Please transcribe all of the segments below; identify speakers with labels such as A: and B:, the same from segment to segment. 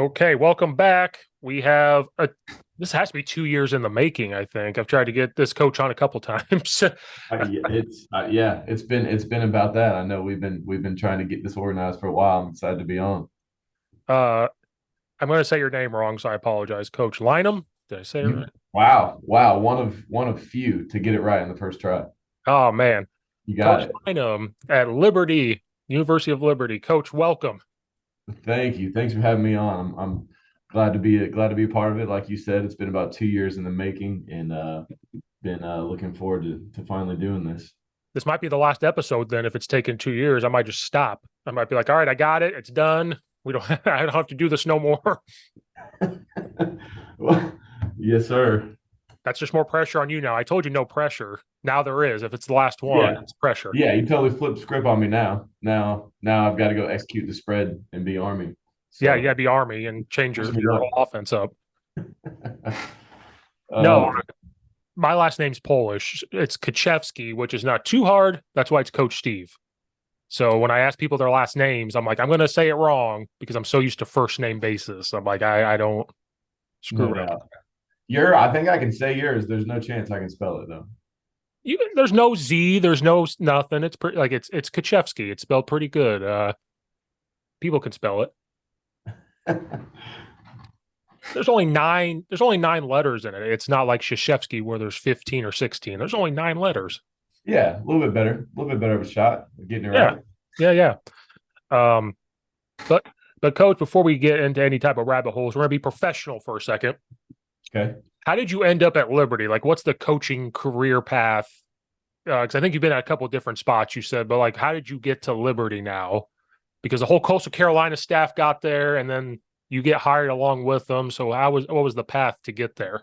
A: Okay, welcome back. We have this has to be 2 years in the making, I think. I've tried to get this coach on a couple times.
B: It's been about that. I know we've been trying to get this organized for a while. I'm excited to be on.
A: uh I'm gonna say your name wrong, so I apologize. Coach Linam. Did I say it right?
B: Wow, one of few to get it right in the first try.
A: Oh man.
B: You got
A: Coach
B: it.
A: Linam at Liberty, University of Liberty. Coach, welcome.
B: Thank you. Thanks for having me on. I'm glad to be a part of it. Like you said, it's been about 2 years in the making, and been looking forward to finally doing this.
A: This might be the last episode then. If it's taken 2 years, I might just stop. I might be like, all right, I got it, it's done. We don't I don't have to do this no more.
B: Well, yes, sir.
A: That's just more pressure on you now. I told you no pressure. Now there is. If it's the last one,
B: Yeah,
A: it's pressure.
B: yeah. You totally flipped script on me now. Now I've got to go execute the spread and be Army.
A: Yeah, you
B: So
A: gotta be Army and change
B: wish
A: your,
B: me
A: your
B: luck.
A: whole offense up. No,
B: Oh,
A: my last name's Polish. It's Kaczewski, which is not too hard. That's why it's Coach Steve. So when I ask people their last names, I'm like, I'm gonna say it wrong because I'm so used to first name basis. I'm like, I don't screw
B: no
A: around.
B: doubt. I think I can say yours. There's no chance I can spell it though.
A: There's no Z, there's no nothing. It's pretty like it's Kaczewski. It's spelled pretty good. People can spell it. There's only nine letters in it. It's not like Shashevsky where there's 15 or 16. There's only 9 letters.
B: Yeah, a little bit better. A little bit better of a shot at getting it
A: Yeah.
B: right.
A: Yeah, yeah. Um, but but coach, before we get into any type of rabbit holes, we're gonna be professional for a second.
B: Okay.
A: How did you end up at Liberty? Like, what's the coaching career path? Because I think you've been at a couple of different spots. You said, but like, how did you get to Liberty now? Because the whole Coastal Carolina staff got there, and then you get hired along with them. So, what was the path to get there?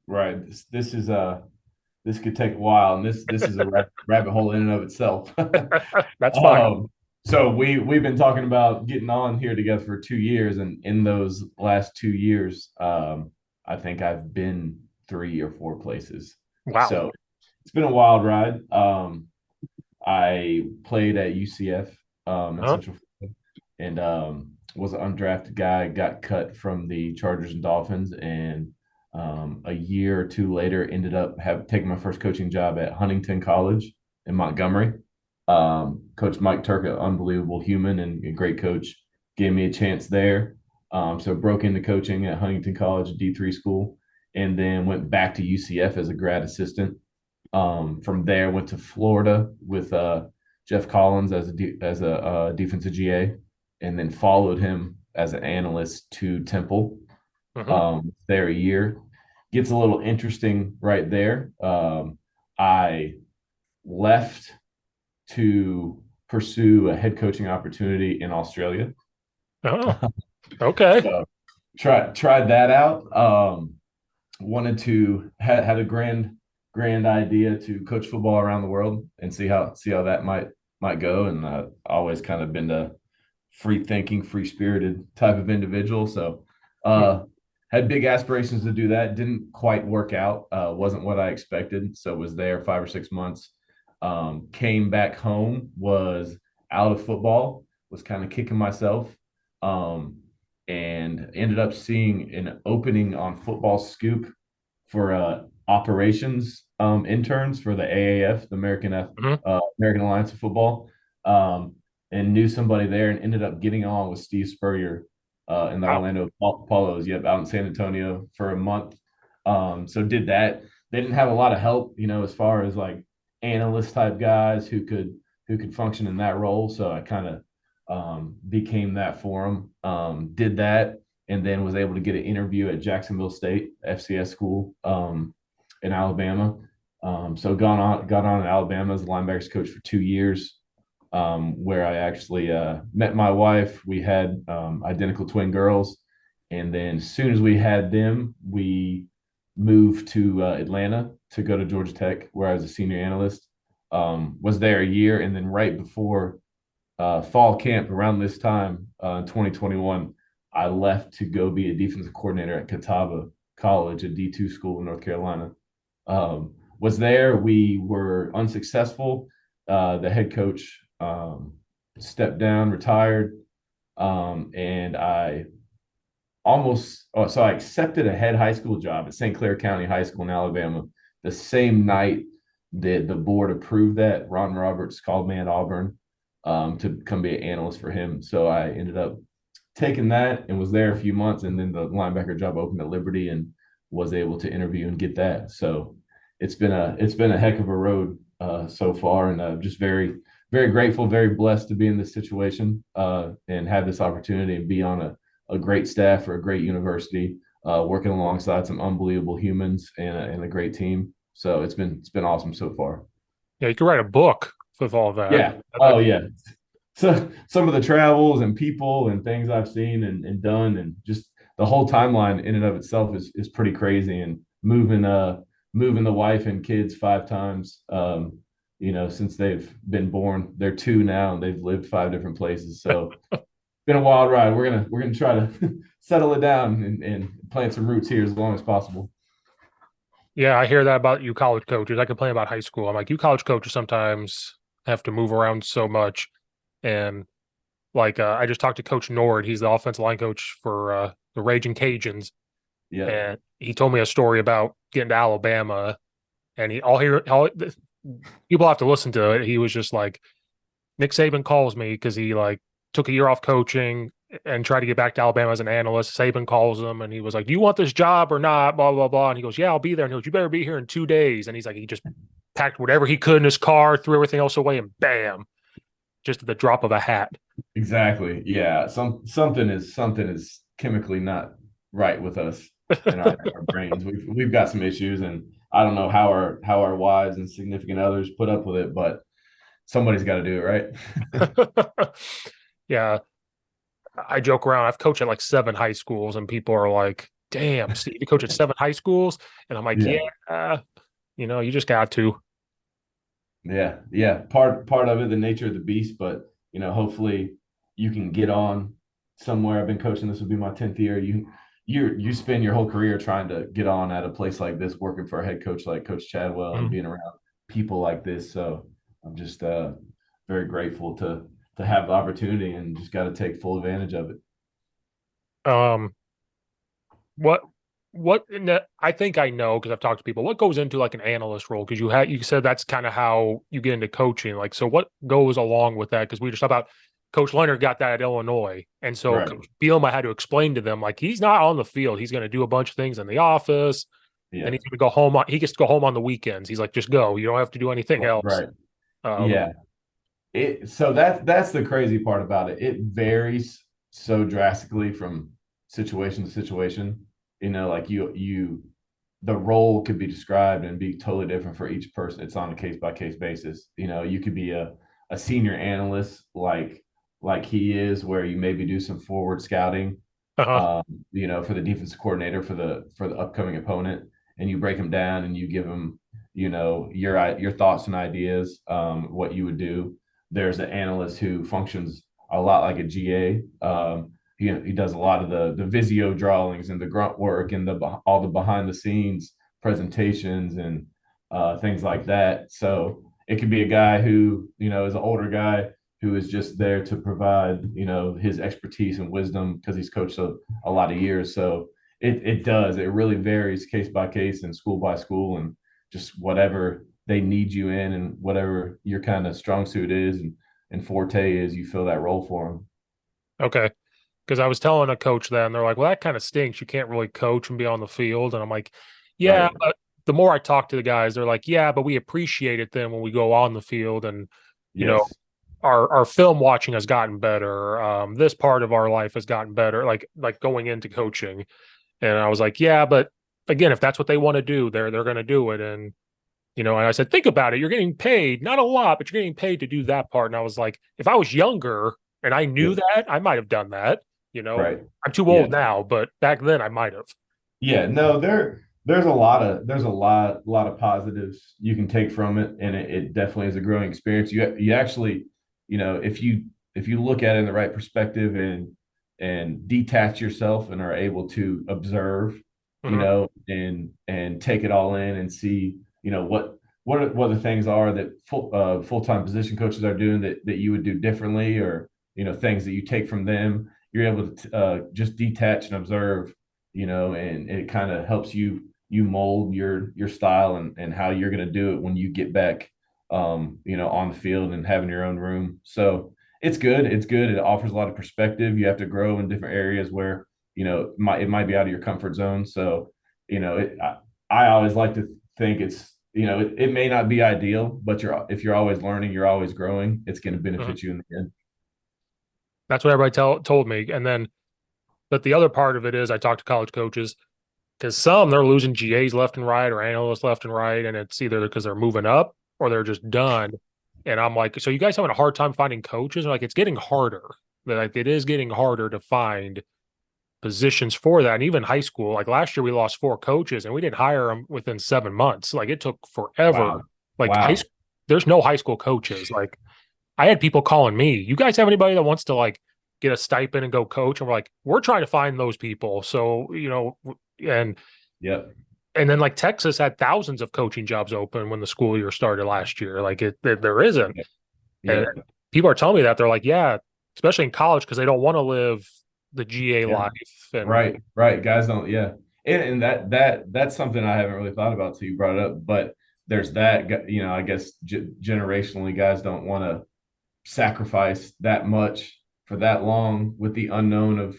B: Right. This could take a while, and this is a rabbit hole in and of itself.
A: That's fine.
B: um, so we've been talking about getting on here together for 2 years, and in those last 2 years, I think I've been 3 or 4 places.
A: Wow.
B: So it's been a wild ride. I played at UCF in
A: Huh?
B: Central Florida, and was an undrafted guy. Got cut from the Chargers and Dolphins, and a year or two later, ended up taking my first coaching job at Huntington College in Montgomery. Coach Mike Turka, unbelievable human and a great coach, gave me a chance there. So broke into coaching at Huntington College, a D3 school, and then went back to UCF as a grad assistant. From there, went to Florida with Jeff Collins as a defensive GA, and then followed him as an analyst to Temple.
A: Hmm.
B: There a year. Gets a little interesting right there. I left to pursue a head coaching opportunity in Australia.
A: Oh, okay.
B: So tried that out. Wanted to had a grand idea to coach football around the world and see how that might go. And always kind of been a free thinking, free spirited type of individual. So uh, had big aspirations to do that. Didn't quite work out. Wasn't what I expected. So was there 5 or 6 months. Came back home. Was out of football. Was kind of kicking myself. Um, and ended up seeing an opening on Football Scoop for operations interns for the AAF, the
A: Hmm.
B: American Alliance of Football, and knew somebody there and ended up getting on with Steve Spurrier in the
A: Wow.
B: Orlando Apollos. Yep, out in San Antonio for a month. So did that. They didn't have a lot of help, as far as like analyst type guys who could function in that role. So I kind of became that for them. Did that, and then was able to get an interview at Jacksonville State FCS school in Alabama. So got on in Alabama as a linebackers coach for 2 years, where I actually met my wife. We had identical twin girls, and then as soon as we had them, we moved to Atlanta to go to Georgia Tech, where I was a senior analyst. Was there a year, and then right before fall camp around this time, 2021, I left to go be a defensive coordinator at Catawba College, a D2 school in North Carolina. Was there. We were unsuccessful. The head coach stepped down, retired, and I almost so I accepted a head high school job at St. Clair County High School in Alabama the same night that the board approved that. Ron Roberts called me at Auburn to come be an analyst for him. So I ended up taking that and was there a few months, and then the linebacker job opened at Liberty and was able to interview and get that. So it's been a heck of a road so far, and just very grateful, very blessed to be in this situation and have this opportunity and be on a great staff for a great university, working alongside some unbelievable humans and a great team. So it's been awesome so far.
A: Yeah, you could write a book with all that.
B: Yeah. Oh yeah. So some of the travels and people and things I've seen and done, and just the whole timeline in and of itself is pretty crazy. And moving the wife and kids 5 times, since they've been born. They're 2 now and they've lived 5 different places. So been a wild ride. We're gonna try to settle it down and plant some roots here as long as possible.
A: Yeah, I hear that about you college coaches. I complain about high school. I'm like, you college coaches sometimes have to move around so much. And like, I just talked to Coach Nord. He's the offensive line coach for the Raging Cajuns.
B: Yeah.
A: And he told me a story about getting to Alabama. And people have to listen to it. He was just like, Nick Saban calls me because he like took a year off coaching and tried to get back to Alabama as an analyst. Saban calls him and he was like, "Do you want this job or not?" Blah blah blah. And he goes, "Yeah, I'll be there." And he goes, "You better be here in 2 days." And he's like, he just packed whatever he could in his car, threw everything else away, and bam, just at the drop of a hat.
B: Exactly. Yeah. Something is chemically not right with us in our brains. We've got some issues, and I don't know how our wives and significant others put up with it, but somebody's got to do it, right?
A: Yeah, I joke around. I've coached at like 7 high schools, and people are like, "Damn, Steve, you coach at 7 high schools?" And I'm like,
B: Yeah.
A: "Yeah, you just got to."
B: Yeah, yeah. Part of it, the nature of the beast, but hopefully you can get on somewhere. I've been coaching. This will be my 10th year. You spend your whole career trying to get on at a place like this, working for a head coach like Coach Chadwell and
A: Mhm.
B: being around people like this. So I'm just very grateful to have the opportunity and just got to take full advantage of it.
A: Um, what I think I know because I've talked to people. What goes into like an analyst role? Because you said that's kind of how you get into coaching. Like, so what goes along with that? Because we just talked about Coach Leonard got that at Illinois, and so
B: Right.
A: Coach Bielema had to explain to them like he's not on the field. He's going to do a bunch of things in the office. Then
B: Yeah.
A: he's going to go home. He gets to go home on the weekends. He's like, just go. You don't have to do anything else.
B: Right.
A: Um,
B: Yeah. So that's the crazy part about it. It varies so drastically from situation to situation. Like the role could be described and be totally different for each person. It's on a case by case basis. You could be a senior analyst like he is, where you maybe do some forward scouting,
A: uh-huh.
B: um, for the defensive coordinator for the upcoming opponent, and you break them down and you give them, your thoughts and ideas, what you would do. There's an analyst who functions a lot like a GA. He does a lot of the Visio drawings and the grunt work and all the behind the scenes presentations and things like that. So it could be a guy who is an older guy who is just there to provide his expertise and wisdom because he's coached a lot of years. So it really varies case by case and school by school, and just whatever they need you in and whatever your kind of strong suit is and forte is, you fill that role for them.
A: Okay. Because I was telling a coach that, and they're like, "Well, that kind of stinks. You can't really coach and be on the field." And I'm like, "Yeah."
B: Right.
A: But the more I talk to the guys, they're like, "Yeah, but we appreciate it then when we go on the field, and you know,
B: Yes.
A: our film watching has gotten better. This part of our life has gotten better. Like going into coaching." And I was like, "Yeah, but again, if that's what they want to do, they're going to do it." And and I said, "Think about it. You're getting paid, not a lot, but you're getting paid to do that part." And I was like, "If I was younger and I
B: Yeah.
A: knew that, I might have done that." You know,
B: Right.
A: I'm too
B: Yeah.
A: old now, but back then I might have.
B: Yeah, no, there's a lot of positives you can take from it, and it definitely is a growing experience. You actually, if you look at it in the right perspective and detach yourself and are able to observe,
A: Mhm.
B: and take it all in and see, what the things are that full-time position coaches are doing that you would do differently, or things that you take from them. you're able to just detach and observe, and it kind of helps you mold your style and how you're going to do it when you get back, on the field and having your own room. So it's good. It's good. It offers a lot of perspective. You have to grow in different areas where it might be out of your comfort zone. So I always like to think it may not be ideal, but if you're always learning, you're always growing. It's going to
A: Mhm.
B: benefit you in the end.
A: That's what everybody told me. And then, but the other part of it is I talk to college coaches because some they're losing GAs left and right or analysts left and right, and it's either because they're moving up or they're just done. And I'm like, so you guys having a hard time finding coaches? Like, it's getting harder. Like, it is getting harder to find positions for that. And even high school, like last year, we lost 4 coaches and we didn't hire them within 7 months. Like, it took forever.
B: Wow.
A: Like,
B: Wow.
A: there's no high school coaches. Like, I had people calling me, you guys have anybody that wants to like get a stipend and go coach? And we're like, we're trying to find those people. So, and
B: Yep.
A: and then like Texas had thousands of coaching jobs open when the school year started last year. Like there isn't.
B: Yep.
A: And
B: Yep.
A: people are telling me that they're like, yeah, especially in college because they don't want to live the GA
B: Yeah.
A: life. And
B: Right. Right. Guys don't. Yeah. And that's something I haven't really thought about till you brought it up. But there's that. I guess generationally, guys don't want to sacrifice that much for that long with the unknown of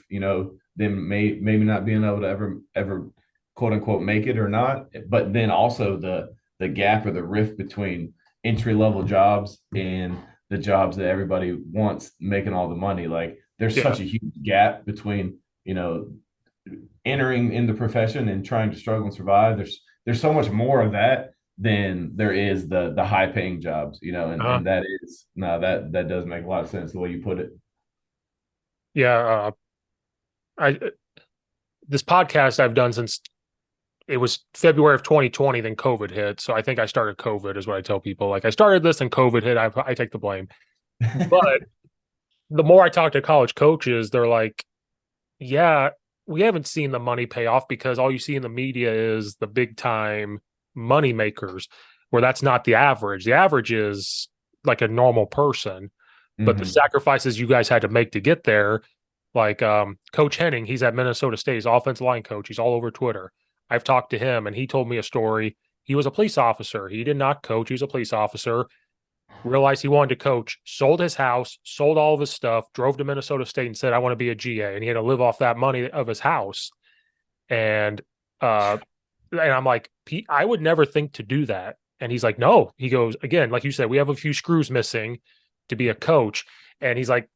B: them maybe not being able to ever quote unquote make it or not, but then also the gap or the rift between entry level jobs and the jobs that everybody wants making all the money. Like there's
A: yeah,
B: such a huge gap between entering in the profession and trying to struggle and survive. There's so much more of that than there is the high paying jobs,
A: uh,
B: and that is no, that does make a lot of sense the way you put it.
A: yeah. I this podcast I've done since it was February of 2020, then COVID hit. So I think I started COVID is what I tell people. Like I started this and COVID hit. I take the blame. But the more I talk to college coaches, they're like, yeah, we haven't seen the money pay off because all you see in the media is the big time money makers, where that's not the average. The average is like a normal person, but the
B: Mm-hmm.
A: sacrifices you guys had to make to get there, like Coach Henning, he's at Minnesota State, he's offensive line coach. He's all over Twitter. I've talked to him and he told me a story. He was a police officer. He did not coach. He was a police officer, realized he wanted to coach, sold his house, sold all of his stuff, drove to Minnesota State and said, I want to be a GA. And he had to live off that money of his house. And uh and I'm like, Pete, I would never think to do that. And he's like, no. He goes, again, like you said, we have a few screws missing to be a coach. And he's like,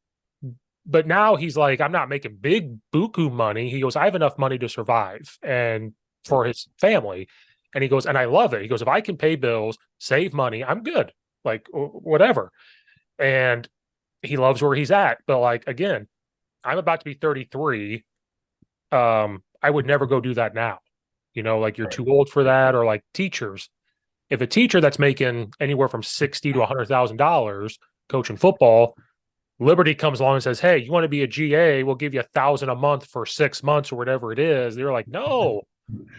A: but now he's like, I'm not making big buku money. He goes, I have enough money to survive and for his family. And he goes, and I love it. He goes, if I can pay bills, save money, I'm good. Like whatever. And he loves where he's at. But like again, I'm about to be 33. I would never go do that now. Like you're
B: Right.
A: too old for that, or like teachers. If a teacher that's making anywhere from 60 to $100,000 coaching football, Liberty comes along and says, "Hey, you want to be a GA? We'll give you 1,000 a month for 6 months or whatever it is." They're like, "No,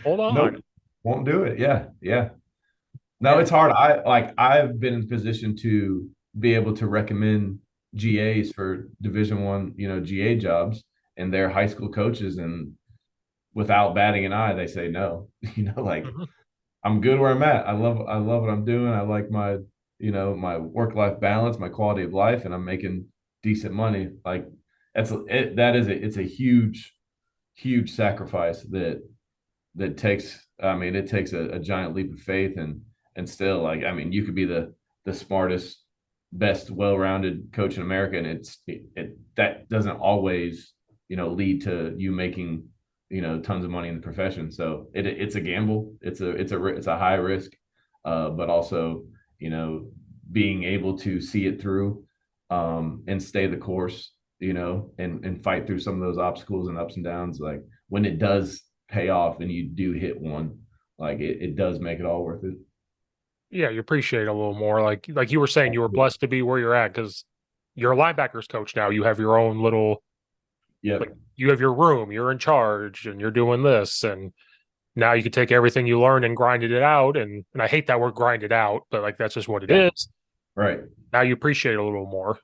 A: hold on."
B: Nope, won't do it. Yeah, yeah. No,
A: And
B: it's hard. I've been in position to be able to recommend GAs for Division 1, GA jobs, and they're high school coaches, and without batting an eye, they say no. Like
A: Mhm.
B: I'm good where I'm at. I love what I'm doing. I like my work life balance, my quality of life, and I'm making decent money. Like it's a huge sacrifice that takes. I mean, it takes a giant leap of faith, and still, like, I mean, you could be the smartest, best, well-rounded coach in America, and that doesn't always lead to you making tons of money in the profession. So it's a gamble. It's a high risk, but also you know being able to see it through, and stay the course, and fight through some of those obstacles and ups and downs. Like when it does pay off and you do hit one, like it does make it all worth it.
A: Yeah, you appreciate it a little more. Like you were saying, you were blessed to be where you're at because you're a linebackers coach now. You have your own little like
B: Yep.
A: you have your room. You're in charge, and you're doing this, and now you can take everything you learned and grind it out. And I hate that word grind it out, but like that's just what it
B: Yeah.
A: is.
B: Right.
A: Now you appreciate it a little more.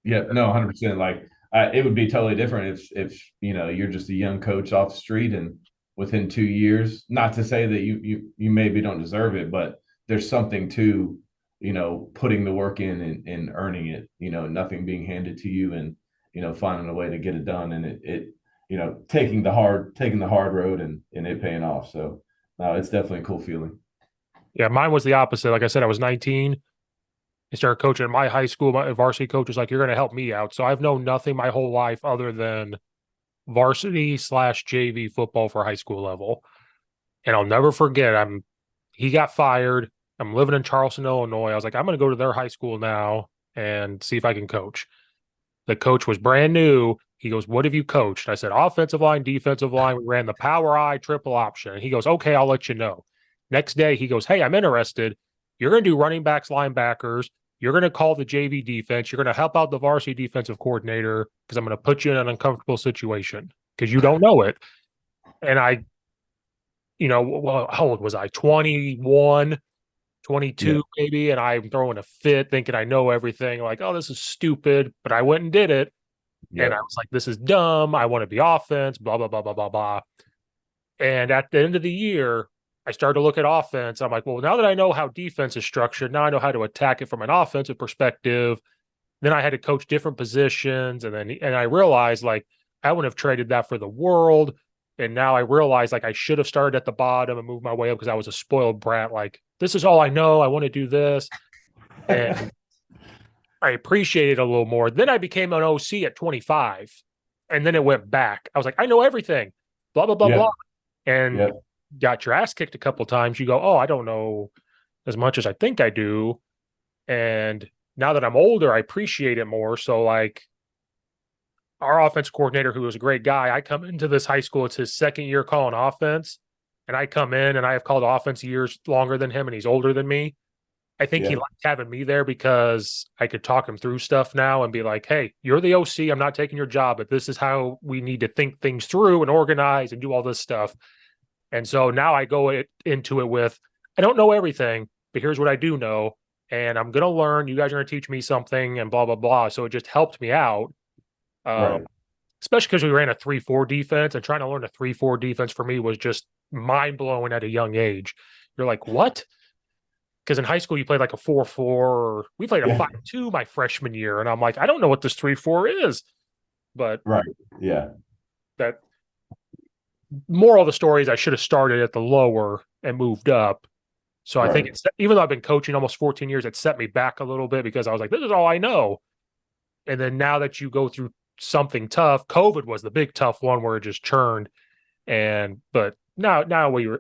B: Yep. No, 100%. Like it would be totally different if you're just a young coach off the street and within 2 years. Not to say that you maybe don't deserve it, but there's something to putting the work in and earning it. Nothing being handed to you and finding a way to get it done and it taking the hard road and it paying off. So no, it's definitely a cool feeling.
A: Yeah, mine was the opposite. Like I said, I was 19. I started coaching at my high school. My varsity coach was like, "You're going to help me out." So I've known nothing my whole life other than varsity slash JV football for high school level. And I'll never forget. He got fired. I'm living in Charleston, Illinois. I was like, I'm going to go to their high school now and see if I can coach. The coach was brand new. He goes, "What have you coached?" I said, "Offensive line, defensive line. We ran the power I triple option." And he goes, "Okay, I'll let you know." Next day, he goes, "Hey, I'm interested. You're going to do running backs, linebackers. You're going to call the JV defense. You're going to help out the varsity defensive coordinator because I'm going to put you in an uncomfortable situation because you don't know it." And well, how old was I? 21,
B: Yeah,
A: 22 maybe. And I'm throwing a fit thinking I know everything. Like, oh, this is stupid. But I went and did it. And I
B: yeah,
A: was like, this is dumb. I want to be offense, blah, blah, blah, blah, blah, blah. And at the end of the year, I started to look at offense. I'm like, well, now that I know how defense is structured, now I know how to attack it from an offensive perspective. Then I had to coach different positions. And I realized like I wouldn't have traded that for the world. And now I realize like I should have started at the bottom and moved my way up because I was a spoiled brat. Like, this is all I know. I want to do this. And I appreciate it a little more. Then I became an OC at 25. And then it went back. I was like, I know everything, blah, blah, blah,
B: yeah,
A: blah. And
B: yeah.
A: got your ass kicked a couple of times. You go, oh, I don't know as much as I think I do. And now that I'm older, I appreciate it more. So, like, our offense coordinator, who was a great guy, I come into this high school, it's his second year calling offense. And I come in and I have called offense years longer than him, and he's older than me. I think he
B: Yeah,
A: liked having me there because I could talk him through stuff now and be like, hey, you're the OC. I'm not taking your job, but this is how we need to think things through and organize and do all this stuff. And so now I go into it with, I don't know everything, but here's what I do know. And I'm going to learn. You guys are going to teach me something and blah, blah, blah. So it just helped me out, um,
B: right.
A: especially because we ran a 3-4 defense, and trying to learn a 3-4 defense for me was just mind blowing at a young age. You're like, what? Because in high school you played like a 4-4, or we played a
B: Yeah,
A: 5-2 my freshman year, and I'm like, I don't know what this 3-4 is. But
B: right. Yeah,
A: that moral of the story is I should have started at the lower and moved up. So I think
B: right.
A: it's, even though I've been coaching almost 14 years, it set me back a little bit because I was like, this is all I know. And then now that you go through something tough, COVID was the big tough one where it just churned. But now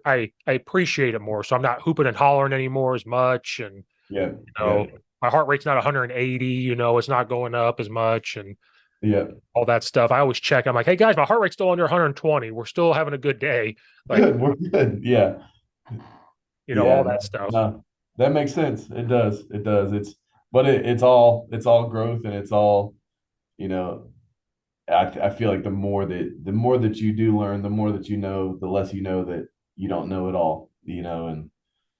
A: I appreciate it more. So I'm not hooping and hollering anymore as much. And,
B: Yeah, yeah,
A: know, my heart rate's not 180, it's not going up as much and
B: yeah.
A: all that stuff. I always check. I'm like, hey guys, my heart rate's still under 120. We're still having a good day. Like,
B: Good. We're good. Yeah,
A: all
B: yeah. No,
A: that stuff.
B: no, that makes sense. It does. It does. It's all growth and it's all you know. I feel like the more that you do learn, the more that you know, the less you know that you don't know it all. And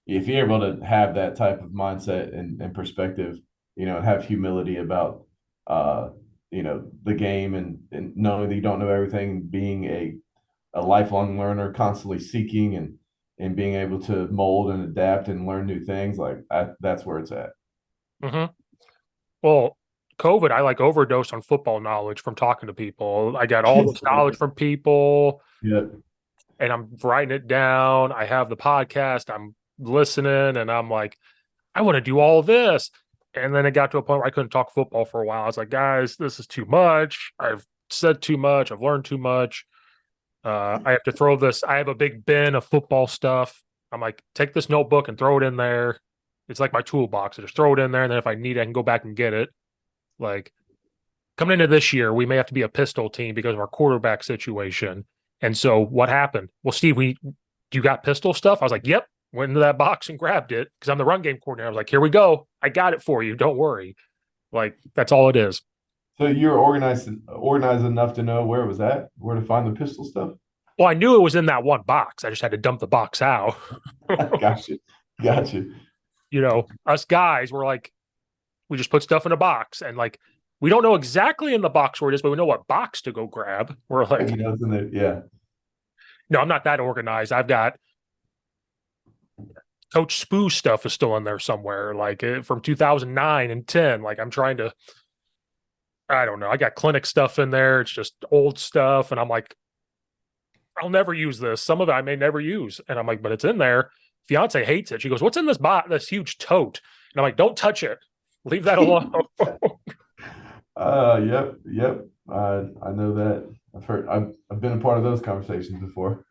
B: if you're able to have that type of mindset and perspective, and have humility about the game and knowing that you don't know everything, being a lifelong learner, constantly seeking and being able to mold and adapt and learn new things, that's where it's at.
A: Hmm. Well, COVID, I like overdosed on football knowledge from talking to people. I got all this knowledge from people
B: Yeah.
A: and I'm writing it down. I have the podcast, I'm listening, and I'm like, I want to do all this. And then it got to a point where I couldn't talk football for a while. I was like, guys, this is too much. I've said too much. I've learned too much. I have to throw this. I have a big bin of football stuff. I'm like, take this notebook and throw it in there. It's like my toolbox. I just throw it in there. And then if I need it, I can go back and get it. Like, coming into this year, we may have to be a pistol team because of our quarterback situation. And so what happened? Well, Steve, you got pistol stuff? I was like, yep. Went into that box and grabbed it because I'm the run game coordinator. I was like, here we go. I got it for you. Don't worry. Like, that's all it is.
B: So you're organized enough to know where it was at, where to find the pistol stuff.
A: Well, I knew it was in that one box. I just had to dump the box out.
B: Gotcha, gotcha.
A: Us guys were like, we just put stuff in a box and like We don't know exactly in the box where it is, but we know what box to go grab. We're like,
B: It's in there. Yeah.
A: no, I'm not that organized. I've got Coach Spoo stuff is still in there somewhere, like from 2009 and 10. Like I'm trying to, I don't know. I got clinic stuff in there. It's just old stuff. And I'm like, I'll never use this. Some of it I may never use. And I'm like, but it's in there. Fiance hates it. She goes, what's in this huge tote? And I'm like, don't touch it. Leave that alone.
B: Yep. I know that. I've been a part of those conversations before.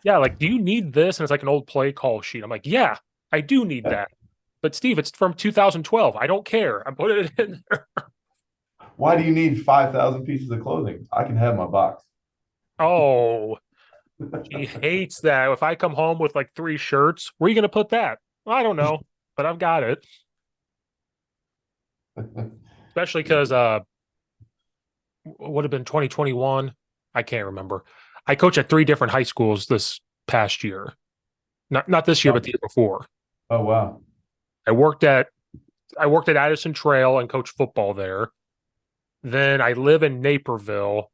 A: Yeah, like, do you need this? And it's like an old play call sheet. I'm like, yeah, I do need that. But Steve, it's from 2012. I don't care. I'm putting it in there.
B: Why do you need 5,000 pieces of clothing? I can have my box.
A: Oh, she hates that. If I come home with like 3 shirts, where are you going to put that? Well, I don't know, but I've got it. Especially because would have been 2021. I can't remember. I coach at 3 different high schools this past year. Not this year, but the year before.
B: Oh wow.
A: I worked at Addison Trail and coached football there. Then I live in Naperville.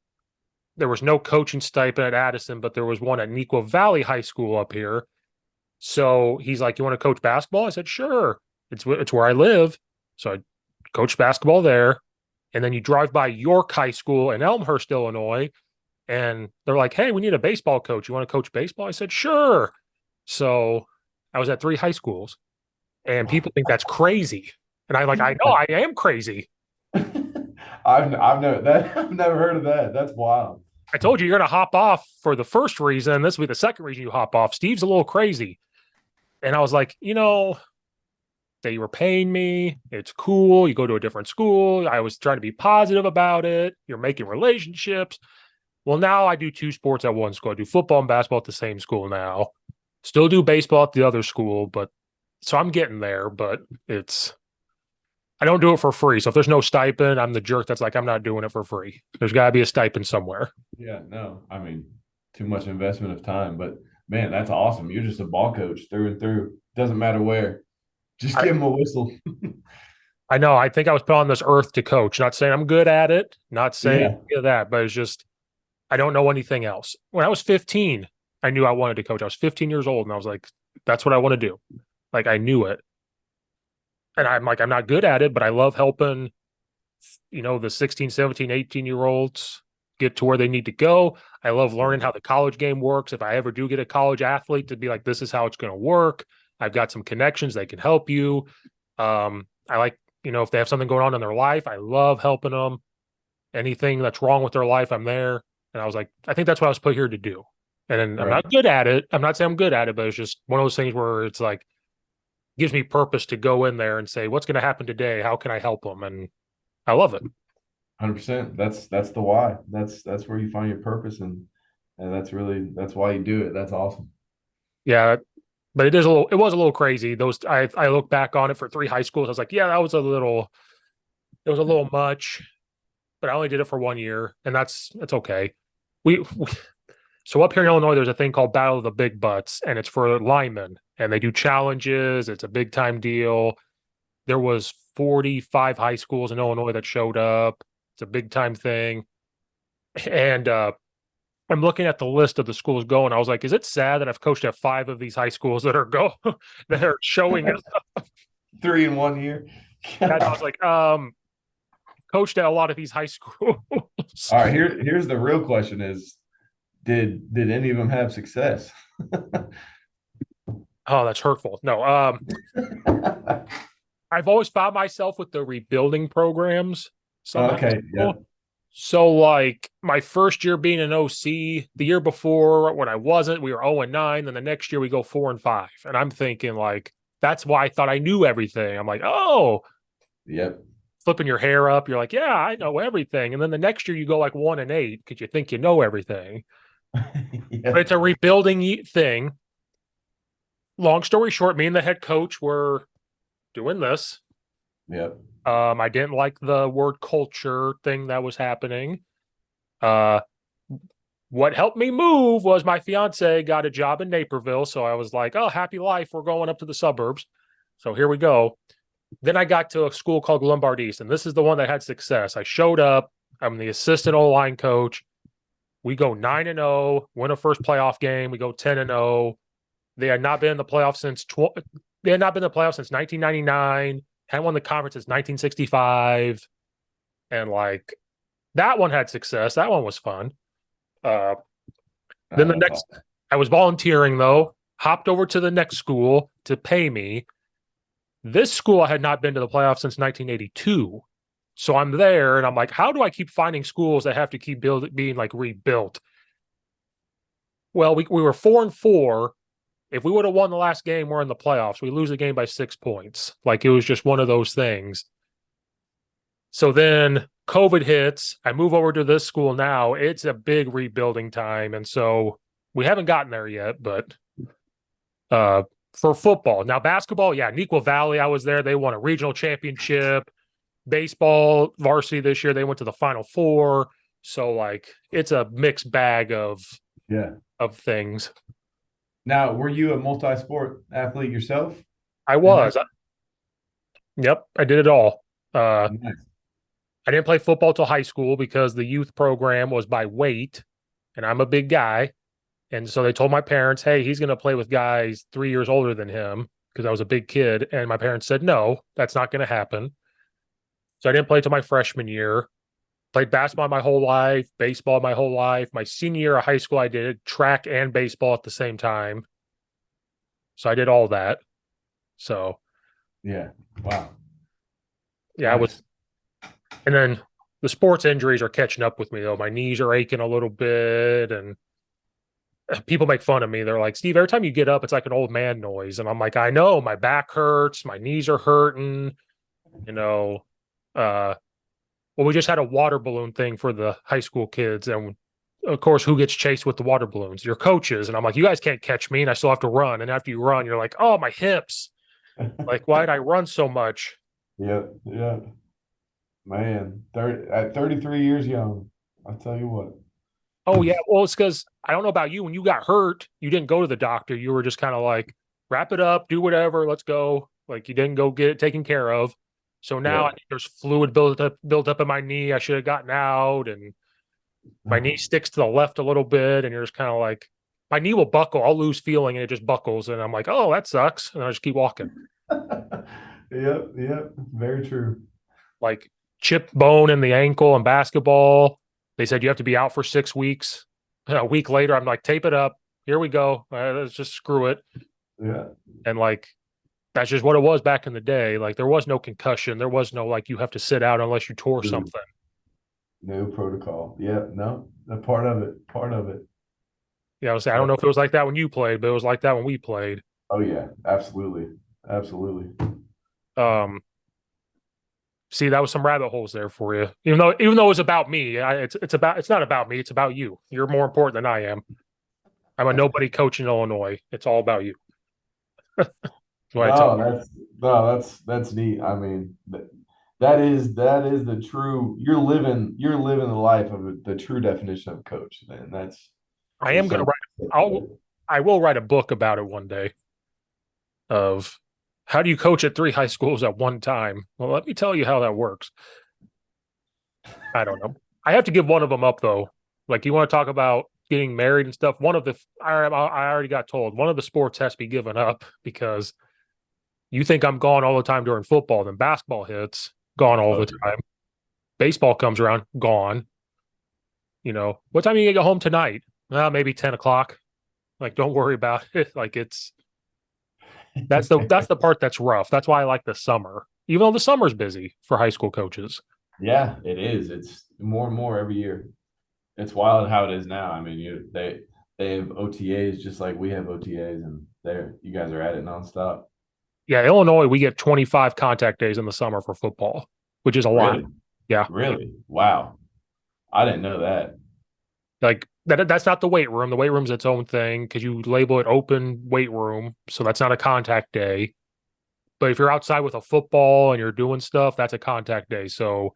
A: There was no coaching stipend at Addison, but there was one at Neuqua Valley High School up here. So he's like, "You want to coach basketball?" I said, "Sure." It's where I live, so I coached basketball there. And then you drive by York High School in Elmhurst, Illinois, and they're like, "Hey, we need a baseball coach. You want to coach baseball?" I said, "Sure." So I was at 3 high schools, and people think that's crazy. And I know I am crazy.
B: I've never heard of that. That's wild.
A: I told you you're going to hop off for the first reason. This will be the second reason you hop off. Steve's a little crazy. And I was like, they were paying me. It's cool. You go to a different school. I was trying to be positive about it. You're making relationships. Well, now I do 2 sports at one school. I do football and basketball at the same school now. Still do baseball at the other school, but so I'm getting there, but I don't do it for free. So if there's no stipend, I'm the jerk that's like, I'm not doing it for free. There's got to be a stipend somewhere.
B: Yeah, no, I mean, too much investment of time, but man, that's awesome. You're just a ball coach through and through. Doesn't matter where. Just
A: I,
B: give him a whistle.
A: I know. I think I was put on this earth to coach. Not saying I'm good at it, not saying
B: Yeah.
A: that, but it's just, I don't know anything else. When I was 15, I knew I wanted to coach. I was 15 years old and I was like, that's what I want to do. Like I knew it. And I'm like, I'm not good at it, but I love helping, the 16, 17, 18 year olds get to where they need to go. I love learning how the college game works. If I ever do get a college athlete to be like, this is how it's going to work. I've got some connections. They can help you. I like, if they have something going on in their life, I love helping them. Anything that's wrong with their life, I'm there. And I was like, I think that's what I was put here to do. And I'm
B: Right.
A: not good at it. I'm not saying I'm good at it, but it's just one of those things where it's like, gives me purpose to go in there and say, what's going to happen today? How can I help them? And I love it.
B: 100%. That's the why. That's where you find your purpose, and that's why you do it. That's awesome.
A: Yeah. But it was a little crazy. I look back on it for 3 high schools. I was like, yeah, it was a little much, but I only did it for 1 year and that's okay. We so up here in Illinois, there's a thing called Battle of the Big Butts, and it's for linemen, and they do challenges. It's a big time deal. There was 45 high schools in Illinois that showed up. It's a big time thing. And I'm looking at the list of the schools going. I was like, is it sad that I've coached at 5 of these high schools that are that are showing us?
B: 3 in 1 year.
A: And I was like, coached at a lot of these high schools.
B: All right, here's the real question is did any of them have success?
A: Oh, that's hurtful. No, I've always found myself with the rebuilding programs somehow.
B: Okay, yeah.
A: So, like my first year being an OC, the year before when I wasn't, we were 0-9. Then the next year we go 4-5. And I'm thinking, like, that's why I thought I knew everything. I'm like, oh,
B: Yep.
A: flipping your hair up. You're like, yeah, I know everything. And then the next year you go like 1-8 because you think you know everything.
B: Yeah.
A: But it's a rebuilding thing. Long story short, me and the head coach were doing this.
B: Yep.
A: I didn't like the word culture thing that was happening. What helped me move was my fiance got a job in Naperville. So I was like, oh, happy life. We're going up to the suburbs. So here we go. Then I got to a school called Lombard East, and this is the one that had success. I showed up. I'm the assistant O-line coach. We go 9-0, win a first playoff game. We go 10-0. They had not been in the playoffs since they had not been in the playoffs since 1999. Hadn't won the conference since 1965, and like that one had success. That one was fun. Uh, then the
B: That's
A: next,
B: awesome.
A: I was volunteering though. Hopped over to the next school to pay me. This school I had not been to the playoffs since 1982. So I'm there and I'm like, how do I keep finding schools that have to keep being like rebuilt? Well, we were 4-4. If we would have won the last game, we're in the playoffs. We lose the game by 6 points. Like it was just one of those things. So then COVID hits. I move over to this school now. It's a big rebuilding time. And so we haven't gotten there yet, but uh for football. Now basketball, yeah, Neuqua Valley, I was there. They won a regional championship. Baseball varsity this year, they went to the Final Four. So like it's a mixed bag
B: Yeah.
A: of things.
B: Now, were you a multi-sport athlete yourself
A: I
B: in high
A: was. Yep, I did it all.
B: school? Nice.
A: I didn't play football till high school because the youth program was by weight, and I'm a big guy. And so they told my parents, hey, he's going to play with guys 3 years older than him because I was a big kid. And my parents said, no, that's not going to happen. So I didn't play till my freshman year. Played basketball my whole life, baseball my whole life. My senior year of high school, I did track and baseball at the same time. So I did all that. So
B: Yeah. Wow.
A: yeah, I was.
B: Nice.
A: And then the sports injuries are catching up with me though. My knees are aching a little bit, and people make fun of me. They're like, Steve, every time you get up, it's like an old man noise. And I'm like, I know my back hurts, my knees are hurting, you know. Uh, well, we just had a water balloon thing for the high school kids. And of course, who gets chased with the water balloons? Your coaches. And I'm like, you guys can't catch me. And I still have to run. And after you run, you're like, oh, my hips. Like, why did I run so much?
B: Yeah. Yeah. Man, 30, at 33 years young, I'll tell you what.
A: Oh, yeah. Well, it's because I don't know about you. When you got hurt, you didn't go to the doctor. You were just kind of like, wrap it up, do whatever, let's go. Like you didn't go get it taken care of. So now I
B: Yeah.
A: think there's fluid built up in my knee. I should have gotten out, and my knee sticks to the left a little bit, and you're just kind of like, my knee will buckle. I'll lose feeling, and it just buckles, and I'm like, oh, that sucks, and I just keep walking.
B: Yep. Yep. Very true.
A: Like chipped bone in the ankle in basketball. They said you have to be out for 6 weeks. A week later, I'm like, tape it up. Here we go. Let's just screw it.
B: Yeah.
A: And like, that's just what it was back in the day. Like, there was no concussion. There was no, like, you have to sit out unless you tore
B: True.
A: something.
B: No protocol. Yeah. No, a part of it. Part of it.
A: You know, I don't know if it was like that when you played, but it was like that when we played.
B: Oh yeah. Absolutely. Absolutely.
A: Um, See, that was some rabbit holes there for you. Even though it's about me, it's not about me. It's about you. You're more important than I am. I'm a nobody coach in Illinois. It's all about you. That's what I tell
B: No,
A: people.
B: that's neat. I mean, that is the true. You're living the life of the true definition of coach, and that's
A: I am
B: there's
A: gonna
B: so
A: write. I will write a book about it one day. Of how do you coach at 3 high schools at one time? Well, let me tell you how that works. I don't know. I have to give one of them up though. Like you want to talk about getting married and stuff. I already got told one of the sports has to be given up because you think I'm gone all the time during football, then basketball hits, gone all the
B: okay.
A: time. Baseball comes around, gone. What time are you gonna go home tonight? Maybe 10 o'clock. Like, don't worry about it. Like that's the part that's rough. That's why I like the summer, even though the summer's busy for high school coaches.
B: Yeah, it is. It's more and more every year. It's wild how it is now. I mean, they have OTAs just like we have OTAs, and you guys are at it nonstop.
A: Yeah, Illinois, we get 25 contact days in the summer for football, which is a lot.
B: Really,
A: Yeah.
B: really, wow. I didn't know that.
A: Like that's not the weight room. The weight room's its own thing because you label it open weight room. So that's not a contact day. But if you're outside with a football and you're doing stuff, that's a contact day. So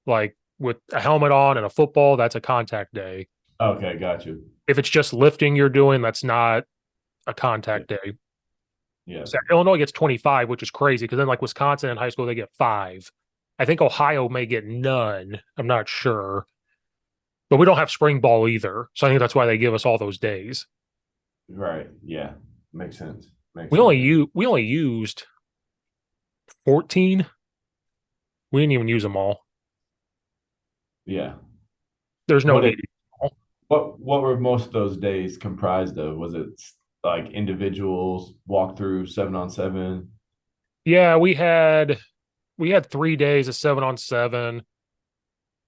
A: like with a helmet on and a football, that's a contact day.
B: Okay, got you.
A: If it's just lifting you're doing, that's not a contact day.
B: Yeah.
A: So Illinois gets 25, which is crazy because then like Wisconsin in high school they get 5. I think Ohio may get none. I'm not sure, but we don't have spring ball either. So I think that's why they give us all those days.
B: Right. Yeah. Makes sense. Makes
A: We
B: sense.
A: only we only used 14. We didn't even use them all.
B: Yeah.
A: There's no
B: What
A: need.
B: it what were most of those days comprised of? Was it like individuals walk through 7-on-7?
A: Yeah, we had 3 days of 7-on-7.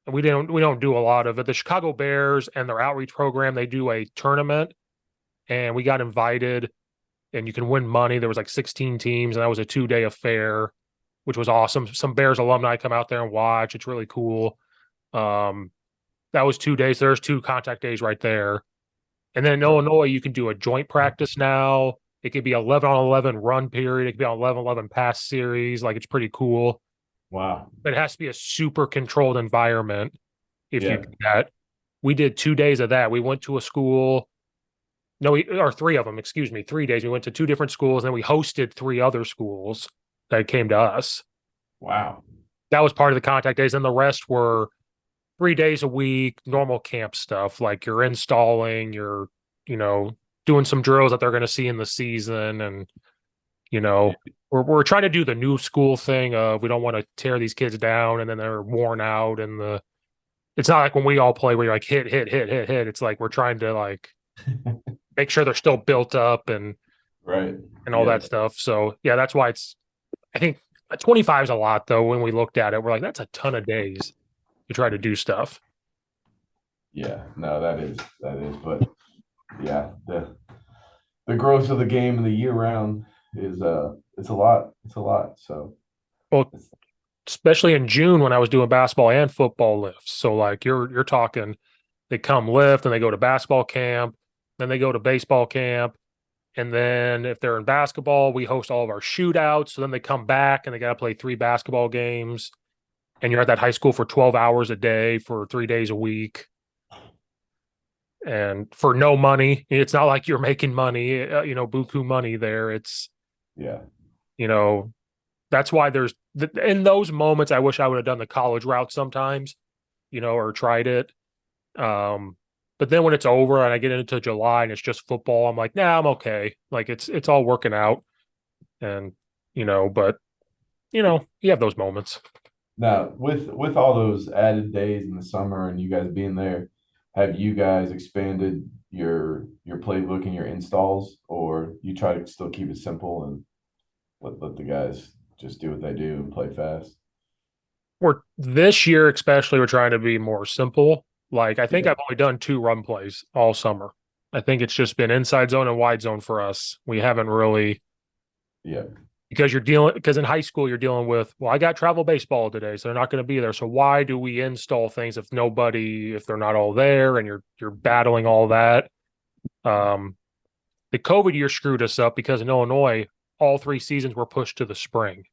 A: And we don't do a lot of it. The Chicago Bears and their outreach program, they do a tournament and we got invited and you can win money. There was like 16 teams and that was a 2-day affair, which was awesome. Some Bears alumni come out there and watch. It's really cool. Um, that was 2 days. There's 2 contact days right there. And then in Illinois, you can do a joint practice now. It could be 11-on-11 run period. It could be on 11-11 pass series. Like it's pretty cool.
B: Wow.
A: But it has to be a super controlled environment if you
B: Yeah.
A: do that. We did 2 days of that. We went to a school. No, or 3 of them, excuse me, 3 days. We went to 2 different schools and then we hosted 3 other schools that came to us.
B: Wow.
A: That was part of the contact days. And the rest were 3 days a week, normal camp stuff. Like you're installing, you know, doing some drills that they're going to see in the season. And, you know, we're trying to do the new school thing of we don't want to tear these kids down and then they're worn out. And it's not like when we all play where you're like hit, hit, hit, hit, hit. It's like we're trying to like make sure they're still built up
B: Right.
A: and all
B: Yeah.
A: that stuff. So yeah, that's why I think 25 is a lot though. When we looked at it, we're like, that's a ton of days to try to do stuff.
B: Yeah. No, that is. But yeah, the growth of the game and the year round is it's a lot. It's a lot. So
A: Well,
B: it's
A: especially in June when I was doing basketball and football lifts. So like you're talking they come lift and they go to basketball camp, then they go to baseball camp. And then if they're in basketball, we host all of our shootouts. So then they come back and they got to play 3 basketball games. And you're at that high school for 12 hours a day for 3 days a week. And for no money, it's not like you're making money, buku money there. It's,
B: yeah.
A: you know, that's why there's in those moments, I wish I would have done the college route sometimes, or tried it. Um, but then when it's over and I get into July and it's just football, I'm like, nah, I'm okay. Like it's all working out. And, but you have those moments.
B: Now, with all those added days in the summer and you guys being there, have you guys expanded your playbook and your installs, or you try to still keep it simple and let the guys just do what they do and play fast?
A: We're this year, especially, we're trying to be more simple. Like I think
B: Yeah.
A: I've only done 2 run plays all summer. I think it's just been inside zone and wide zone for us. We haven't really
B: Yeah.
A: because in high school you're dealing with, well, I got travel baseball today, so they're not going to be there. So why do we install things if they're not all there and you're battling all that? Um, the COVID year screwed us up because in Illinois, all 3 seasons were pushed to the spring.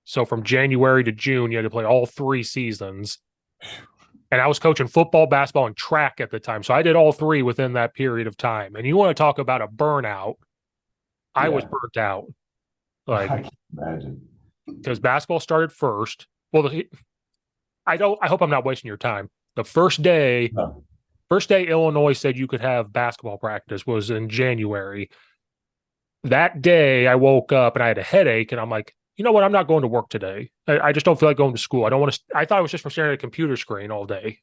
A: So from January to June, you had to play all 3 seasons. And I was coaching football, basketball, and track at the time. So I did all 3 within that period of time. And you want to talk about a burnout. I was
B: Yeah.
A: burnt out. Like,
B: I can imagine.
A: because basketball started first. Well, I hope I'm not wasting your time. The
B: No.
A: first day Illinois said you could have basketball practice was in January. That day I woke up and I had a headache and I'm like, you know what? I'm not going to work today. I just don't feel like going to school. I don't want to. I thought it was just from staring at a computer screen all day.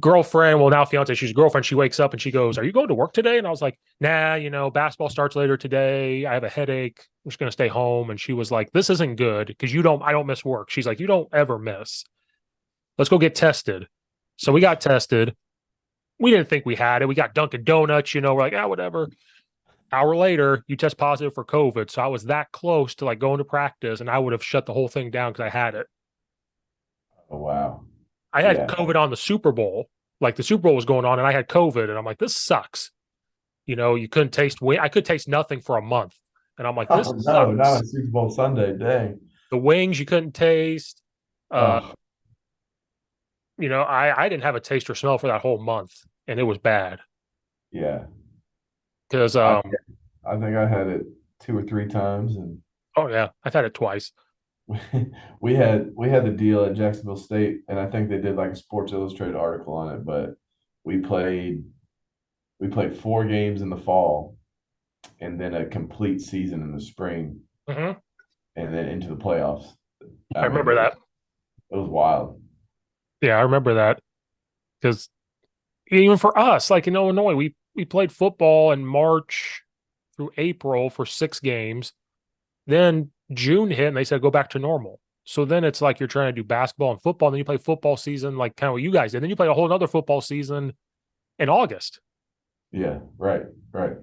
A: Girlfriend, well now fiance, she's a girlfriend. She wakes up and she goes, "Are you going to work today?" And I was like, "Nah, basketball starts later today. I have a headache. I'm just gonna stay home." And she was like, "This isn't good because I don't miss work." She's like, "You don't ever miss. Let's go get tested." So we got tested. We didn't think we had it. We got Dunkin' Donuts. We're like, whatever. Hour later, you test positive for COVID. So I was that close to like going to practice, and I would have shut the whole thing down because I had it.
B: Oh, wow.
A: I had
B: Yeah.
A: COVID on the Super Bowl. Like the Super Bowl was going on, and I had COVID, and I'm like, this sucks. You couldn't taste wing. I could taste nothing for a month, and I'm like, this
B: Oh no, not
A: sucks.
B: on Super Bowl Sunday. Dang.
A: The wings you couldn't taste. Uh,
B: Oh,
A: I didn't have a taste or smell for that whole month, and it was bad
B: yeah.
A: because
B: I I think I had it 2 or 3 times, and
A: Oh yeah, I've had it twice.
B: we had the deal at Jacksonville State, and I think they did like a Sports Illustrated article on it. But we played we played 4 games in the fall, and then a complete season in the spring,
A: Hmm.
B: and then into the playoffs.
A: I
B: I mean,
A: remember
B: it
A: that.
B: was wild.
A: Yeah, I remember that because even for us, like in Illinois, we played football in March through April for 6 games. Then June hit and they said go back to normal. So then it's like you're trying to do basketball and football, and then you play football season like kind of what you guys did. Then you play a whole other football season in August.
B: Yeah, right, right.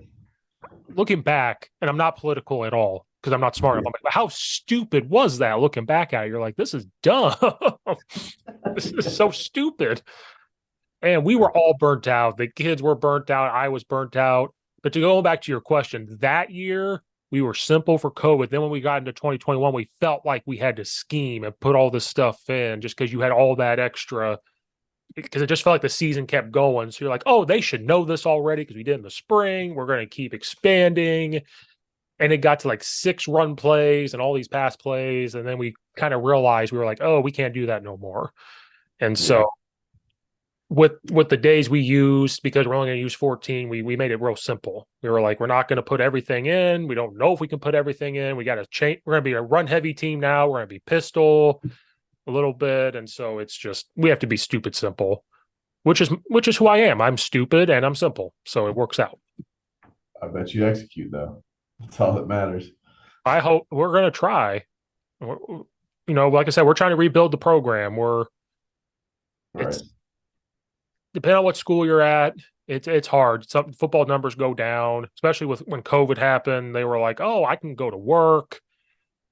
A: Looking back, and I'm not political at all because I'm not smart enough.
B: Yeah.
A: I'm like, how stupid was that? Looking back at it, you're like, this is dumb. This is so stupid. And we were all burnt out. The kids were burnt out. I was burnt out. But to go back to your question, that year we were simple for COVID. Then when we got into 2021, we felt like we had to scheme and put all this stuff in just because you had all that extra, because it just felt like the season kept going. So you're like, oh, they should know this already because we did in the spring. We're going to keep expanding. And it got to like 6 run plays and all these pass plays. And then we kind of realized we were like, oh, we can't do that no more. And
B: Yeah.
A: so with the days we used, because we're only going to use 14, we made it real simple. We were like, we're not going to put everything in. We don't know if we can put everything in. We got to change. We're going to be a run heavy team now. We're going to be pistol a little bit. And so it's just, we have to be stupid simple, which is who I am. I'm stupid and I'm simple. So it works out.
B: I bet you execute though. That's all that matters.
A: I hope we're going to try. Like I said, we're trying to rebuild the program.
B: Right.
A: It's depending on what school you're at, it's hard. Some football numbers go down, especially with when COVID happened. They were like, "Oh, I can go to work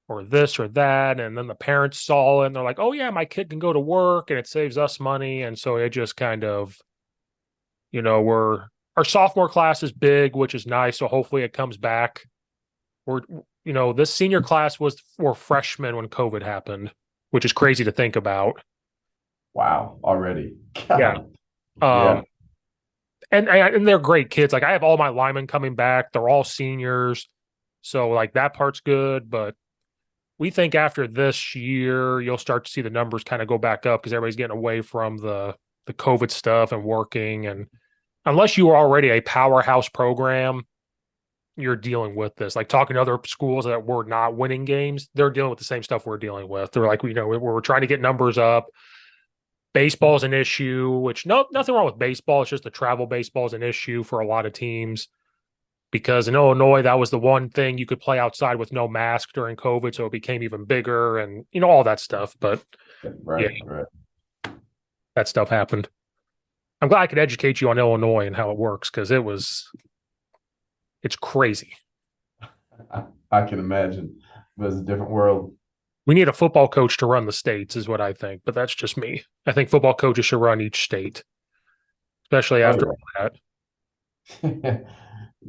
A: or this or that," and then the parents saw it and they're like, "Oh yeah, my kid can go to work and it saves us money." And so it just kind of, we're our sophomore class is big, which is nice. So hopefully it comes back. We're this senior class was for freshmen when COVID happened, which is crazy to think about.
B: Wow. Already.
A: Yeah.
B: God. Yeah.
A: Um, and they're great kids. Like I have all my linemen coming back. They're all seniors. So like that part's good, but we think after this year you'll start to see the numbers kind of go back up because everybody's getting away from the COVID stuff and working. And unless you are already a powerhouse program, you're dealing with this. Like talking to other schools that were not winning games, they're dealing with the same stuff we're dealing with. They're like, we're trying to get numbers up. Baseball is an issue, which nothing wrong with baseball. It's just the travel baseball is an issue for a lot of teams because in Illinois, that was the one thing you could play outside with no mask during COVID. So it became even bigger and, all that stuff. But yeah,
B: Right. Right.
A: that stuff happened. I'm glad I could educate you on Illinois and how it works because it's crazy.
B: I can imagine. It was a different world.
A: We need a football coach to run the states, is what I think. But that's just me. I think football coaches should run each state, especially
B: Oh
A: after all that.
B: yeah.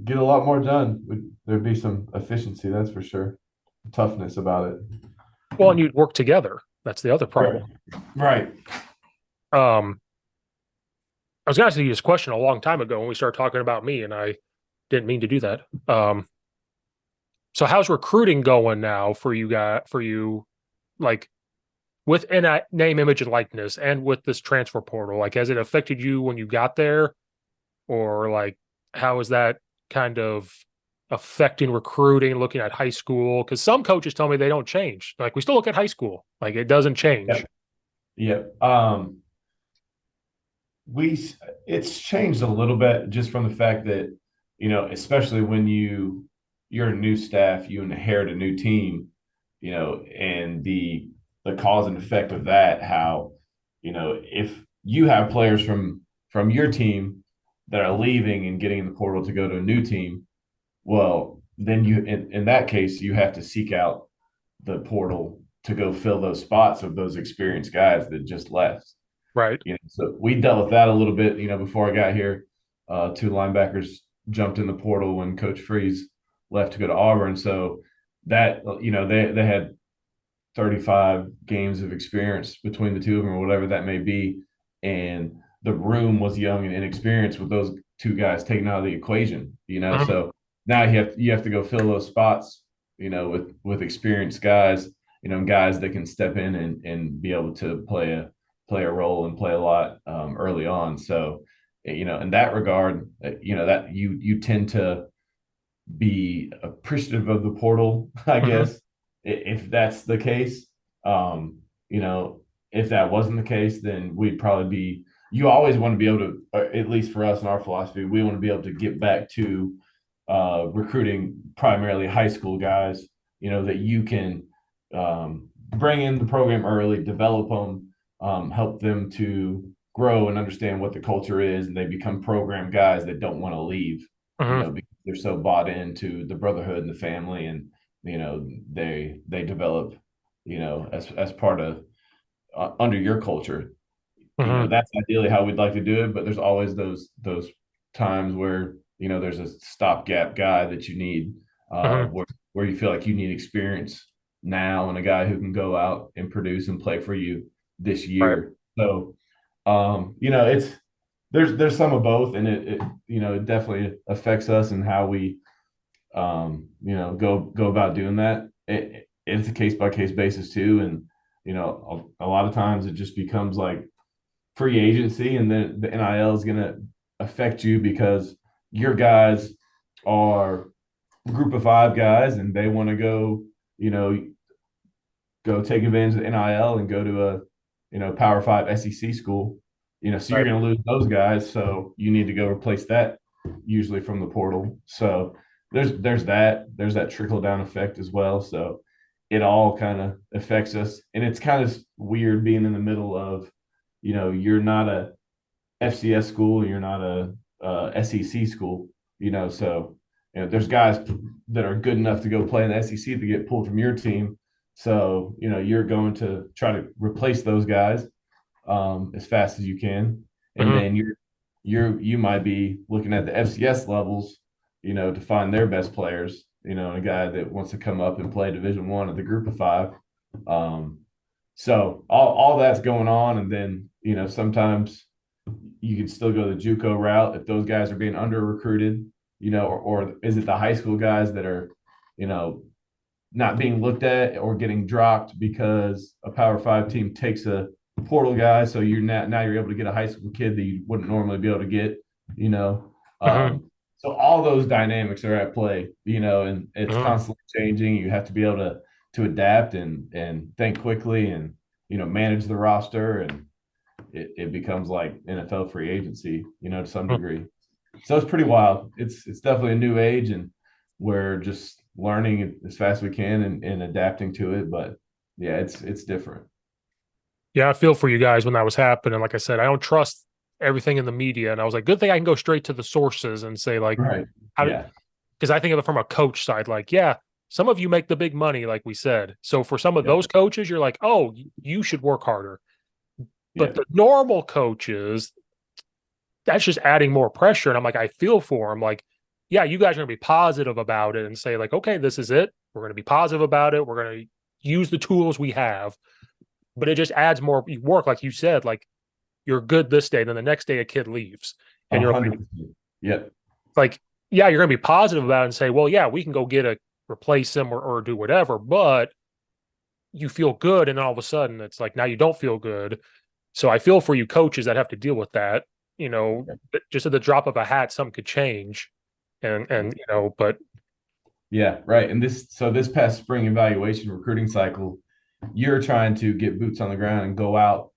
B: Get a lot more done. There'd be some efficiency, that's for sure. Toughness about it.
A: Well, and you'd work together. That's the other
B: Right.
A: problem.
B: Right.
A: Um, I was going to ask you this question a long time ago when we started talking about me, and I didn't mean to do that. So how's recruiting going now for you guys? For you, like with name, image, and likeness, and with this transfer portal? Like, has it affected you when you got there, or like how is that kind of affecting recruiting? Looking at high school, because some coaches tell me they don't change. Like we still look at high school, like it doesn't change.
B: Yep. Yep. We it's changed a little bit just from the fact that especially when you're a new staff, you inherit a new team, and the cause and effect of that, how if you have players from your team that are leaving and getting in the portal to go to a new team, well then you in that case you have to seek out the portal to go fill those spots of those experienced guys that just left.
A: Right.
B: So we dealt with that a little bit. Before I got here, 2 linebackers jumped in the portal when Coach Freeze left to go to Auburn. So that they had 35 games of experience between the two of them, or whatever that may be, and the room was young and inexperienced with those two guys taken out of the equation.
A: Mhm.
B: So now you have to go fill those spots, with experienced guys, guys that can step in and be able to play a role and play a lot early on. So, in that regard, that you tend to be appreciative of the portal, I
A: Hmm.
B: guess, if that's the case. Um, if that wasn't the case, then we'd probably be. You always want to be able to, at least for us in our philosophy, we want to be able to get back to recruiting primarily high school guys. That you can bring in the program early, develop them, help them to grow and understand what the culture is, and they become program guys that don't want to leave.
A: Hmm.
B: Because they're so bought into the brotherhood and the family, and they develop, as part of under your culture.
A: Hmm.
B: That's ideally how we'd like to do it, but there's always those times where there's a stopgap guy that you need,
A: Hmm.
B: where you feel like you need experience now, and a guy who can go out and produce and play for you this
A: Right.
B: year. So, it's there's some of both, and it definitely affects us and how we go about doing that. It's a case by case basis too, and a lot of times it just becomes like free agency, and then the NIL is going to affect you because your guys are a group of five guys, and they want to you know, go take advantage of the NIL and go to a, Power Five SEC school. So you're
A: Right.
B: going to lose those guys. So you need to go replace that, usually from the portal. So there's that trickle down effect as well. So it all kind of affects us, and it's kind of weird being in the middle of, you're not a FCS school, you're not a SEC school, so there's guys that are good enough to go play in the SEC to get pulled from your team. So, you're going to try to replace those guys as fast as you can. And
A: Hmm.
B: then you might be looking at the FCS levels, to find their best players, and a guy that wants to come up and play Division 1 of the group of five. Um, so all that's going on. And then, sometimes you can still go the JUCO route if those guys are being under recruited, or is it the high school guys that are, you know, not being looked at or getting dropped because a Power Five team takes a portal guy, so now you're able to get a high school kid that you wouldn't normally be able to get, you know.
A: Hmm.
B: So all those dynamics are at play, and it's
A: Hmm.
B: constantly changing. You have to be able to adapt and think quickly, and manage the roster, and it becomes like NFL free agency, to some degree. So it's pretty wild. It's definitely a new age, and we're just learning as fast as we can and adapting to it. But yeah, it's different.
A: Yeah, I feel for you guys when that was happening. Like I said, I don't trust everything in the media, and I was like, good thing I can go straight to the sources and say like,
B: Right.
A: how did?
B: Yeah.
A: Because I think of it from a coach side, like, yeah, some of you make the big money, like we said. So for some of
B: Yep.
A: those coaches, you're like, oh, you should work harder. But
B: Yeah.
A: the normal coaches, that's just adding more pressure. And I'm like, I feel for them. Like, yeah, you guys are going to be positive about it and say, like, okay, this is it. We're going to be positive about it. We're going to use the tools we have. But it just adds more work. Like you said, like, you're good this day. Then the next day, a kid leaves.
B: A
A: And you're
B: 100%. Yep.
A: like, yeah, you're going to be positive about it and say, well, yeah, we can go get a replace him or do whatever. But you feel good. And then all of a sudden, it's like, now you don't feel good. So I feel for you coaches that have to deal with that. You know,
B: Yep.
A: just at the drop of a hat, something could change. But
B: Yeah, right. And this past spring evaluation recruiting cycle, you're trying to get boots on the ground and go out,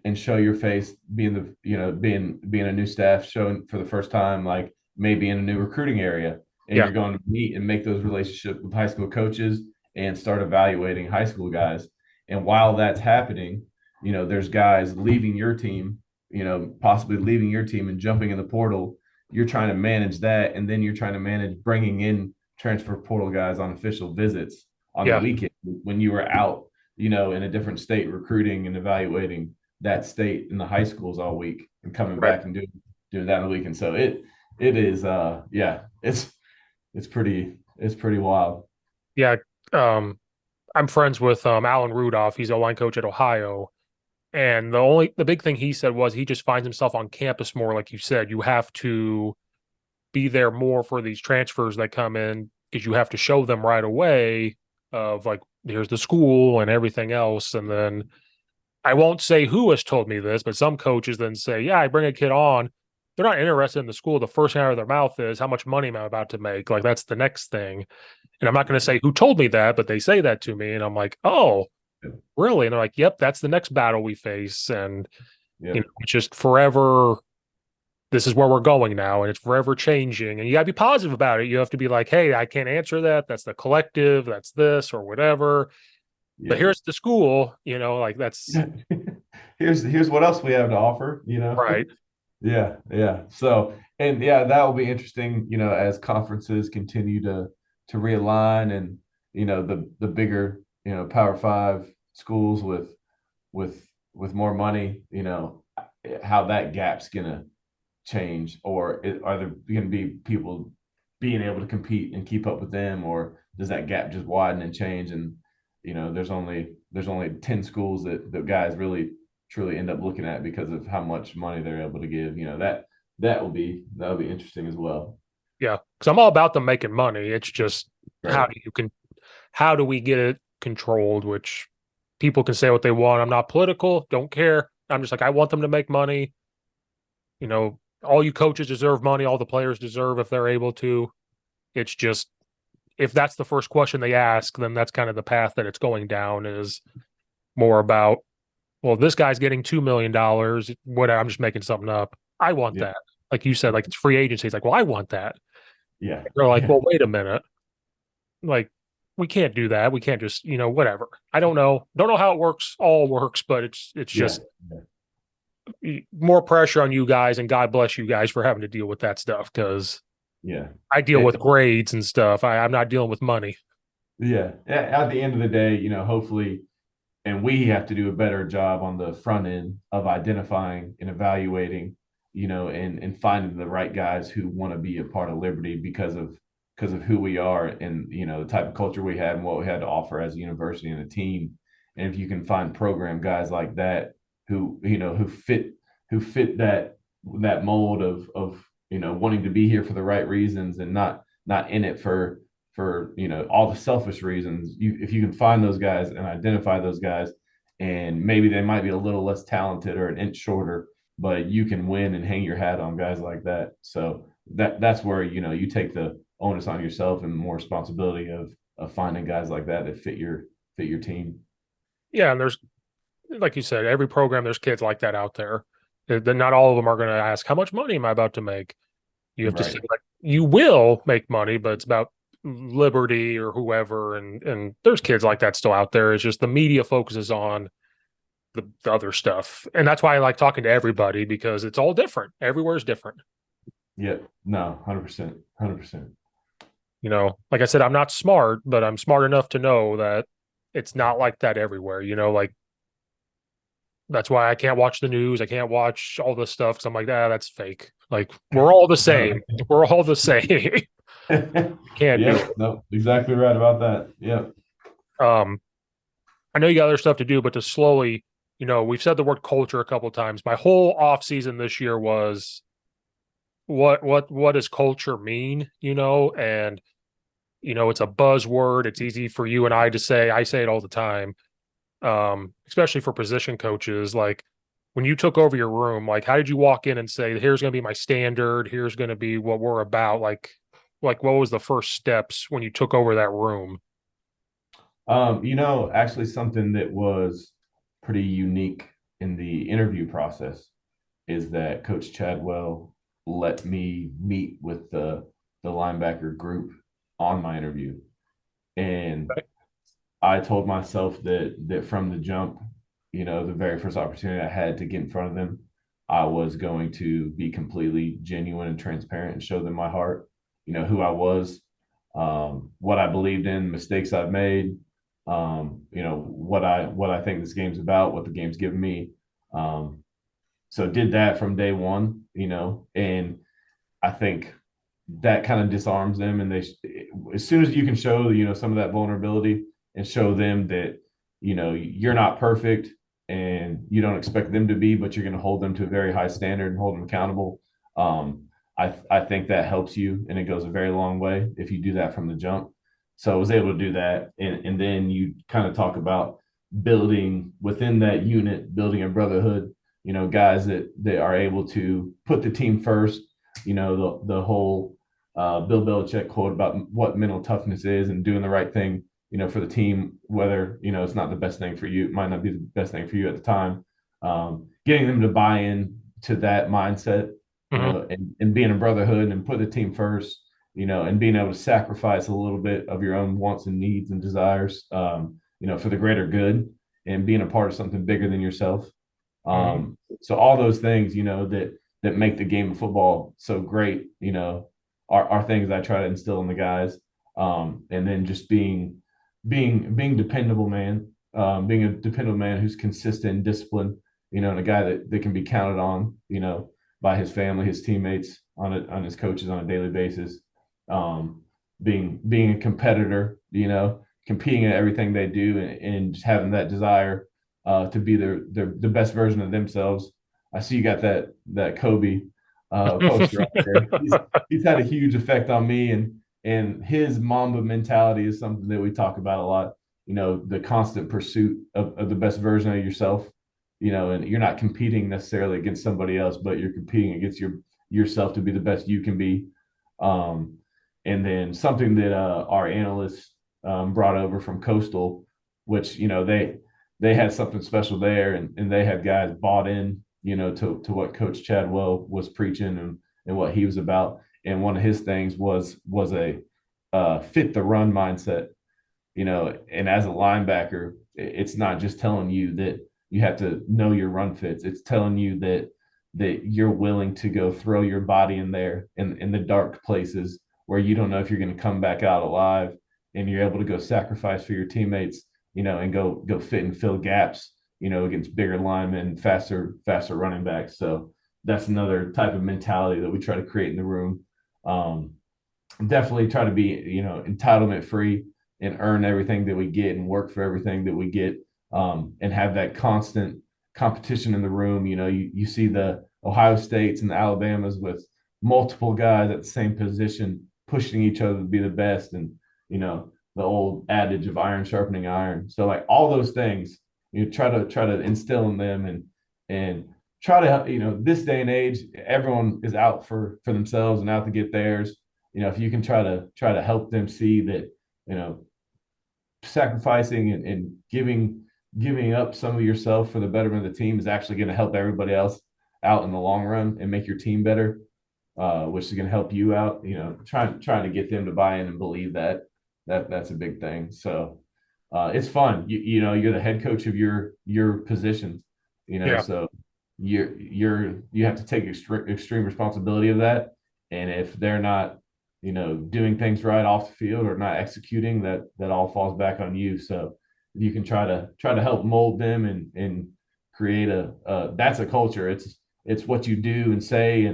B: and show your face, being being a new staff, showing for the first time, like maybe in a new recruiting area, and
A: yeah,
B: you're going to meet and make those relationships with high school coaches and start evaluating high school guys. And while that's happening, there's guys leaving your team, possibly leaving your team and jumping in the portal. You're trying to manage that, and then you're trying to manage bringing in transfer portal guys on official visits on the
A: yeah,
B: weekend when you were out, in a different state recruiting and evaluating that state in the high schools all week, and coming
A: right,
B: back and doing that on the weekend. So it is yeah, it's pretty wild.
A: yeah. Um, I'm friends with Alan Rudolph. He's a line coach at Ohio, and the big thing he said was he just finds himself on campus more. Like you said, you have to be there more for these transfers that come in because you have to show them right away of like, here's the school and everything else. And then I won't say who has told me this, but some coaches then say, yeah, I bring a kid on. They're not interested in the school. The first thing out of their mouth is, how much money am I about to make? Like, that's the next thing. And I'm not going to say who told me that, but they say that to me. And I'm like, oh, really? And they're like, yep, that's the next battle we face. And,
B: Yeah.
A: it's just forever. This is where we're going now. And it's forever changing. And you got to be positive about it. You have to be like, hey, I can't answer that. That's the collective. That's this or whatever. But
B: Yeah.
A: here's the school, like that's
B: Here's what else we have to offer,
A: right.
B: Yeah, yeah. So, and yeah, that will be interesting, as conferences continue to realign, and the bigger, Power Five schools with with more money, how that gap's gonna change, or are there going to be people being able to compete and keep up with them, or does that gap just widen and change? And there's only 10 schools that the guys really truly end up looking at because of how much money they're able to give. That'll be interesting as well.
A: Yeah. Because I'm all about them making money. It's just
B: Right.
A: how do we get it controlled, which people can say what they want. I'm not political, don't care. I'm just like, I want them to make money. All you coaches deserve money, all the players deserve if they're able to. It's just, if that's the first question they ask, then that's kind of the path that it's going down, is more about, well, this guy's getting $2 million. What, I'm just making something up. I want
B: Yeah.
A: that. Like you said, like it's free agency. It's like, well, I want that.
B: Yeah.
A: They're like,
B: Yeah.
A: well, wait a minute. Like, we can't do that. We can't just, whatever. I don't know. Don't know how it works, all works, but it's
B: Yeah.
A: just more pressure on you guys, and God bless you guys for having to deal with that stuff, because
B: Yeah.
A: I deal with grades and stuff. I'm not dealing with money.
B: Yeah. At the end of the day, hopefully, and we have to do a better job on the front end of identifying and evaluating, and finding the right guys who want to be a part of Liberty because of who we are, and the type of culture we have and what we had to offer as a university and a team. And if you can find program guys like that who fit that mold of wanting to be here for the right reasons, and not in it for all the selfish reasons. If you can find those guys and identify those guys, and maybe they might be a little less talented or an inch shorter, but you can win and hang your hat on guys like that. So that's where you take the onus on yourself and more responsibility of finding guys like that fit your team.
A: Yeah, and there's, like you said, every program there's kids like that out there. Then not all of them are going to ask, how much money am I about to make? You have to see,
B: Right.
A: like, you will make money, but it's about Liberty or whoever, and there's kids like that still out there. It's just the media focuses on the other stuff, and that's why I like talking to everybody, because it's all different. Everywhere's different.
B: Yep. No, 100%. 100%.
A: Like I said, I'm not smart, but I'm smart enough to know that it's not like that everywhere. Like, that's why I can't watch the news. I can't watch all this stuff because I'm like, that's fake. Like, we're all the same. We're all the same. Can't do
B: Yep. No, exactly right about that. Yep.
A: it. I know you got other stuff to do, but to slowly, we've said the word culture a couple of times. My whole off season this year was, what does culture mean? And it's a buzzword. It's easy for you and I to say. I say it all the time, especially for position coaches. Like, when you took over your room, like, how did you walk in and say, here's going to be my standard, here's going to be what we're about? Like what was the first steps when you took over that room?
B: Actually something that was pretty unique in the interview process is that Coach Chadwell let me meet with the linebacker group on my interview. And I told myself that from the jump, the very first opportunity I had to get in front of them, I was going to be completely genuine and transparent and show them my heart, who I was, what I believed in, mistakes I've made, what I think this game's about, what the game's given me. So did that from day one, and I think that kind of disarms them. And as soon as you can show, some of that vulnerability and show them that, you're not perfect and you don't expect them to be, but you're going to hold them to a very high standard and hold them accountable. I think that helps you, and it goes a very long way if you do that from the jump. So I was able to do that, and then you kind of talk about building within that unit, building a brotherhood. Guys that are able to put the team first. The whole Bill Belichick quote about what mental toughness is and doing the right thing. For the team, whether it's not the best thing for you, it might not be the best thing for you at the time. Getting them to buy in to that mindset,
A: Hmm.
B: and being a brotherhood and put the team first, and being able to sacrifice a little bit of your own wants and needs and desires, for the greater good, and being a part of something bigger than yourself.
A: Hmm.
B: So all those things, that make the game of football so great, are things I try to instill in the guys. And then just being dependable, man. Being a dependable man who's consistent and disciplined, and a guy that can be counted on, by his family, his teammates, on his coaches on a daily basis. Um, being a competitor, competing at everything they do, and just having that desire to be the best version of themselves. I see you got that Kobe poster up there. He's had a huge effect on me, and his Mamba mentality is something that we talk about a lot. The constant pursuit of the best version of yourself. And you're not competing necessarily against somebody else, but you're competing against yourself to be the best you can be. Um, and then something that our analysts brought over from Coastal, which they had something special there, and they had guys bought in, to what Coach Chadwell was preaching, and what he was about. And one of his things was a fit the run mindset. And as a linebacker, it's not just telling you that you have to know your run fits. It's telling you that you're willing to go throw your body in there in the dark places where you don't know if you're going to come back out alive, and you're able to go sacrifice for your teammates, and go fit and fill gaps, against bigger linemen, faster running backs. So that's another type of mentality that we try to create in the room. Um, Definitely try to be, entitlement free, and earn everything that we get, and work for everything that we get, and have that constant competition in the room. You see the Ohio States and the Alabamas with multiple guys at the same position pushing each other to be the best, and the old adage of iron sharpening iron. So like all those things, you try to instill in them, and try to, this day and age, everyone is out for themselves and out to get theirs. If you can try to help them see that, sacrificing and giving up some of yourself for the betterment of the team is actually going to help everybody else out in the long run and make your team better, which is going to help you out. Trying to get them to buy in and believe that's a big thing. So it's fun. You're the head coach of your position.
A: Yeah.
B: So you have to take extreme responsibility of that. And if they're not, doing things right off the field, or not executing, that all falls back on you. So you can try to help mold them, and create that's a culture. It's what you do and say,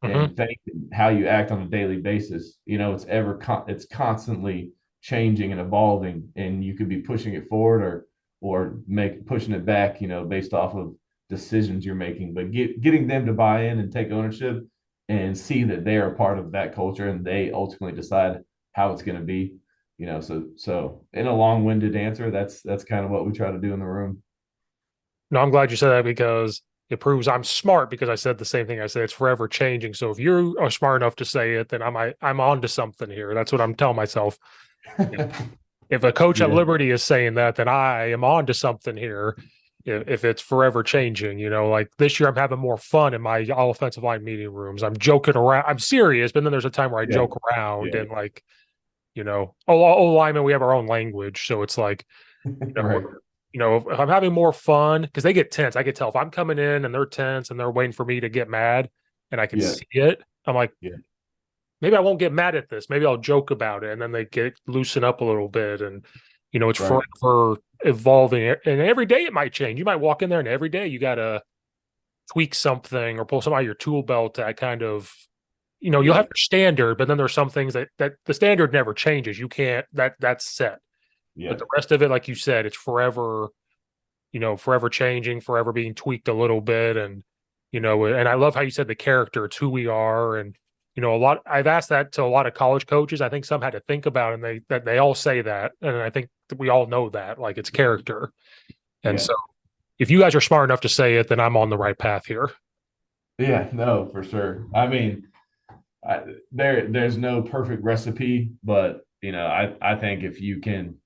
A: Hmm.
B: and think, and how you act on a daily basis. It's constantly changing and evolving, and you could be pushing it forward, or pushing it back, based off of decisions you're making. But getting them to buy in and take ownership, and see that they are a part of that culture, and they ultimately decide how it's going to be. So in a long-winded answer, that's kind of what we try to do in the room.
A: No, I'm glad you said that because it proves I'm smart because I said the same thing. I said it's forever changing. So if you are smart enough to say it, then I'm on to something here. That's what I'm telling myself. If a coach at
B: Yeah,
A: Liberty is saying that, then I am on to something here. If it's forever changing, like this year, I'm having more fun in my all offensive line meeting rooms. I'm joking around. I'm serious, but then there's a time where I
B: yeah,
A: joke around,
B: yeah.
A: and like, oh, lineman, we have our own language. So it's like, you know,
B: Right.
A: if I'm having more fun because they get tense. I can tell if I'm coming in and they're tense and they're waiting for me to get mad and I can
B: Yeah,
A: see it. I'm like,
B: yeah.
A: maybe I won't get mad at this. Maybe I'll joke about it. And then they get loosen up a little bit. And, it's
B: Right.
A: forever evolving. And every day it might change. You might walk in there and every day you got to tweak something or pull something out of your tool belt that kind of, you'll
B: Yeah,
A: have your standard, but then there's some things that the standard never changes. You can't, that's set. But
B: yeah.
A: the rest of it, like you said, it's forever, forever changing, forever being tweaked a little bit. And I love how you said the character, it's who we are. And a lot. I've asked that to a lot of college coaches. I think some had to think about it, and they all say that, and I think that we all know that, like, it's character. And
B: Yeah.
A: so, if you guys are smart enough to say it, then I'm on the right path here.
B: Yeah, no, for sure. I mean, there's no perfect recipe, but I think if you can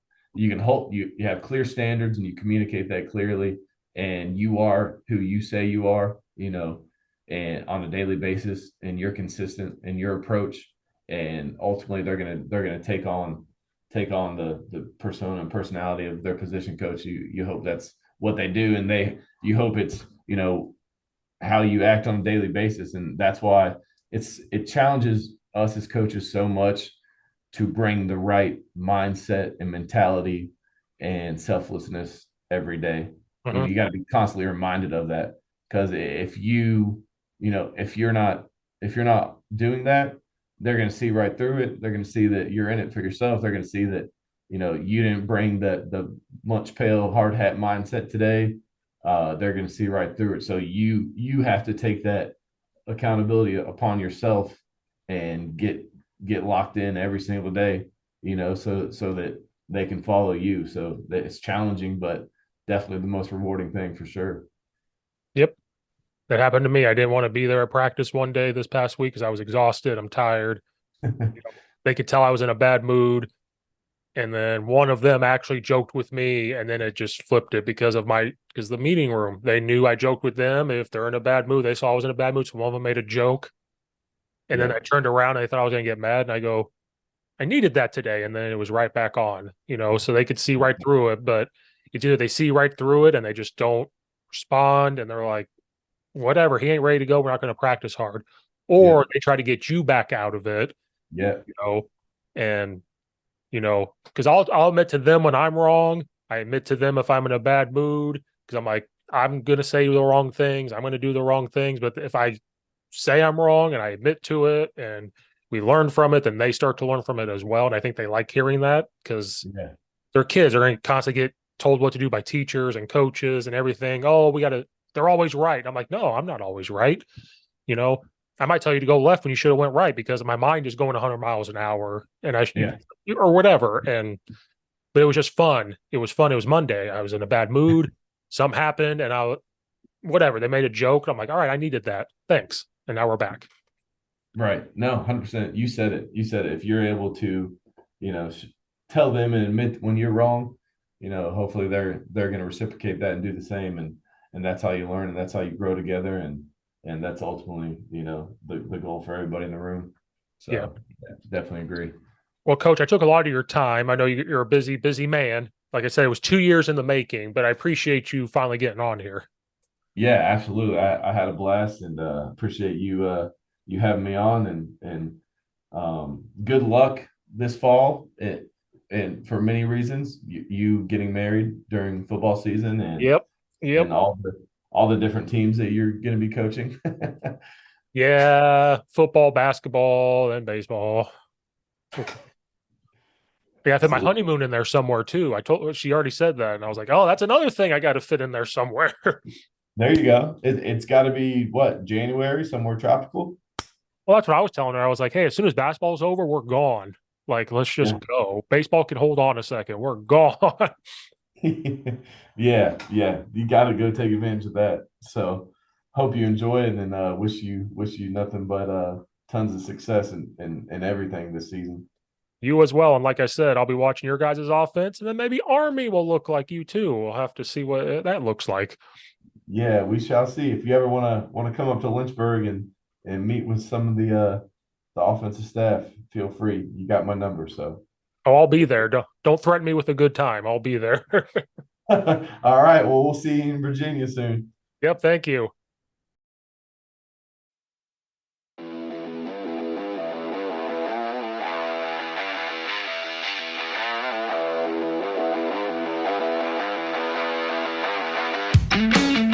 B: hold you have clear standards and you communicate that clearly, and you are who you say you are, and on a daily basis, and you're consistent in your approach, and ultimately they're gonna take on the persona and personality of their position coach. You hope that's what they do, and you hope it's how you act on a daily basis, and that's why it challenges us as coaches so much to bring the right mindset and mentality and selflessness every day.
A: Mhm.
B: You got to be constantly reminded of that, because if you're not doing that, they're going to see right through it. They're going to see that you're in it for yourself. They're going to see that you didn't bring the lunch pail hard hat mindset today. They're going to see right through it. So you have to take that accountability upon yourself and get locked in every single day, so that they can follow you. So that it's challenging, but definitely the most rewarding thing for sure.
A: Yep, that happened to me. I didn't want to be there at practice one day this past week because I was exhausted. I'm tired. They could tell I was in a bad mood. And then one of them actually joked with me, and then it just flipped it because the meeting room, they knew I joked with them. If they're in a bad mood, they saw I was in a bad mood. So one of them made a joke. And then I
B: Yep.
A: turned around and they thought I was going to get mad. And I go, I needed that today. And then it was right back on, so they could see right through it. But it's either they see right through it and they just don't respond. And they're like, whatever, he ain't ready to go. We're not going to practice hard. Or
B: Yep.
A: they try to get you back out of it,
B: Yep.
A: and because I'll admit to them when I'm wrong. I admit to them if I'm in a bad mood because I'm like, I'm gonna say the wrong things. I'm gonna do the wrong things. But if I say I'm wrong and I admit to it and we learn from it, then they start to learn from it as well. And I think they like hearing that because
B: Yeah.
A: their kids are going to constantly get told what to do by teachers and coaches and everything. Oh, we got to. They're always right. I'm like, no, I'm not always right. You know, I might tell you to go left when you should have went right because my mind is going 100 miles an hour, and
B: Yeah.
A: or whatever. And but it was just fun. It was fun. It was Monday. I was in a bad mood. Something happened, and whatever. They made a joke. I'm like, all right, I needed that. Thanks. And now we're back.
B: Right. No, 100%. You said it. You said it. If you're able to, tell them and admit when you're wrong, hopefully they're going to reciprocate that and do the same, and that's how you learn, and that's how you grow together, and that's ultimately, the goal for everybody in the room.
A: Yeah.
B: So definitely agree.
A: Well, Coach, I took a lot of your time. I know you're a busy, busy man. Like I said, it was 2 years in the making, but I appreciate you finally getting on here.
B: Yeah, absolutely. I had a blast, and appreciate you having me on, and good luck this fall. And for many reasons, you getting married during football season,
A: Yep.
B: and
A: Yep.
B: all the different teams that you're going to be coaching.
A: Yeah. Football, basketball, and baseball. Yeah, I fit my
B: Absolutely.
A: honeymoon in there somewhere too. I told her she already said that, and I was like, "Oh, that's another thing I got to fit in there somewhere."
B: There you go. It's got to be what, January, somewhere tropical.
A: Well, that's what I was telling her. I was like, "Hey, as soon as basketball's over, we're gone. Like, let's just
B: Yeah.
A: go. Baseball can hold on a second. We're gone."
B: Yeah, yeah. You got to go take advantage of that. So hope you enjoy it, and wish you nothing but tons of success and everything this season.
A: You as well. And like I said, I'll be watching your guys' offense, and then maybe Army will look like you too. We'll have to see what that looks like.
B: Yeah, we shall see. If you ever want to come up to Lynchburg and meet with some of the offensive staff, feel free. You got my number, so.
A: Oh, I'll be there. Don't threaten me with a good time. I'll be there.
B: All right. Well, we'll see you in Virginia soon.
A: Yep. Thank you.
C: Thank you.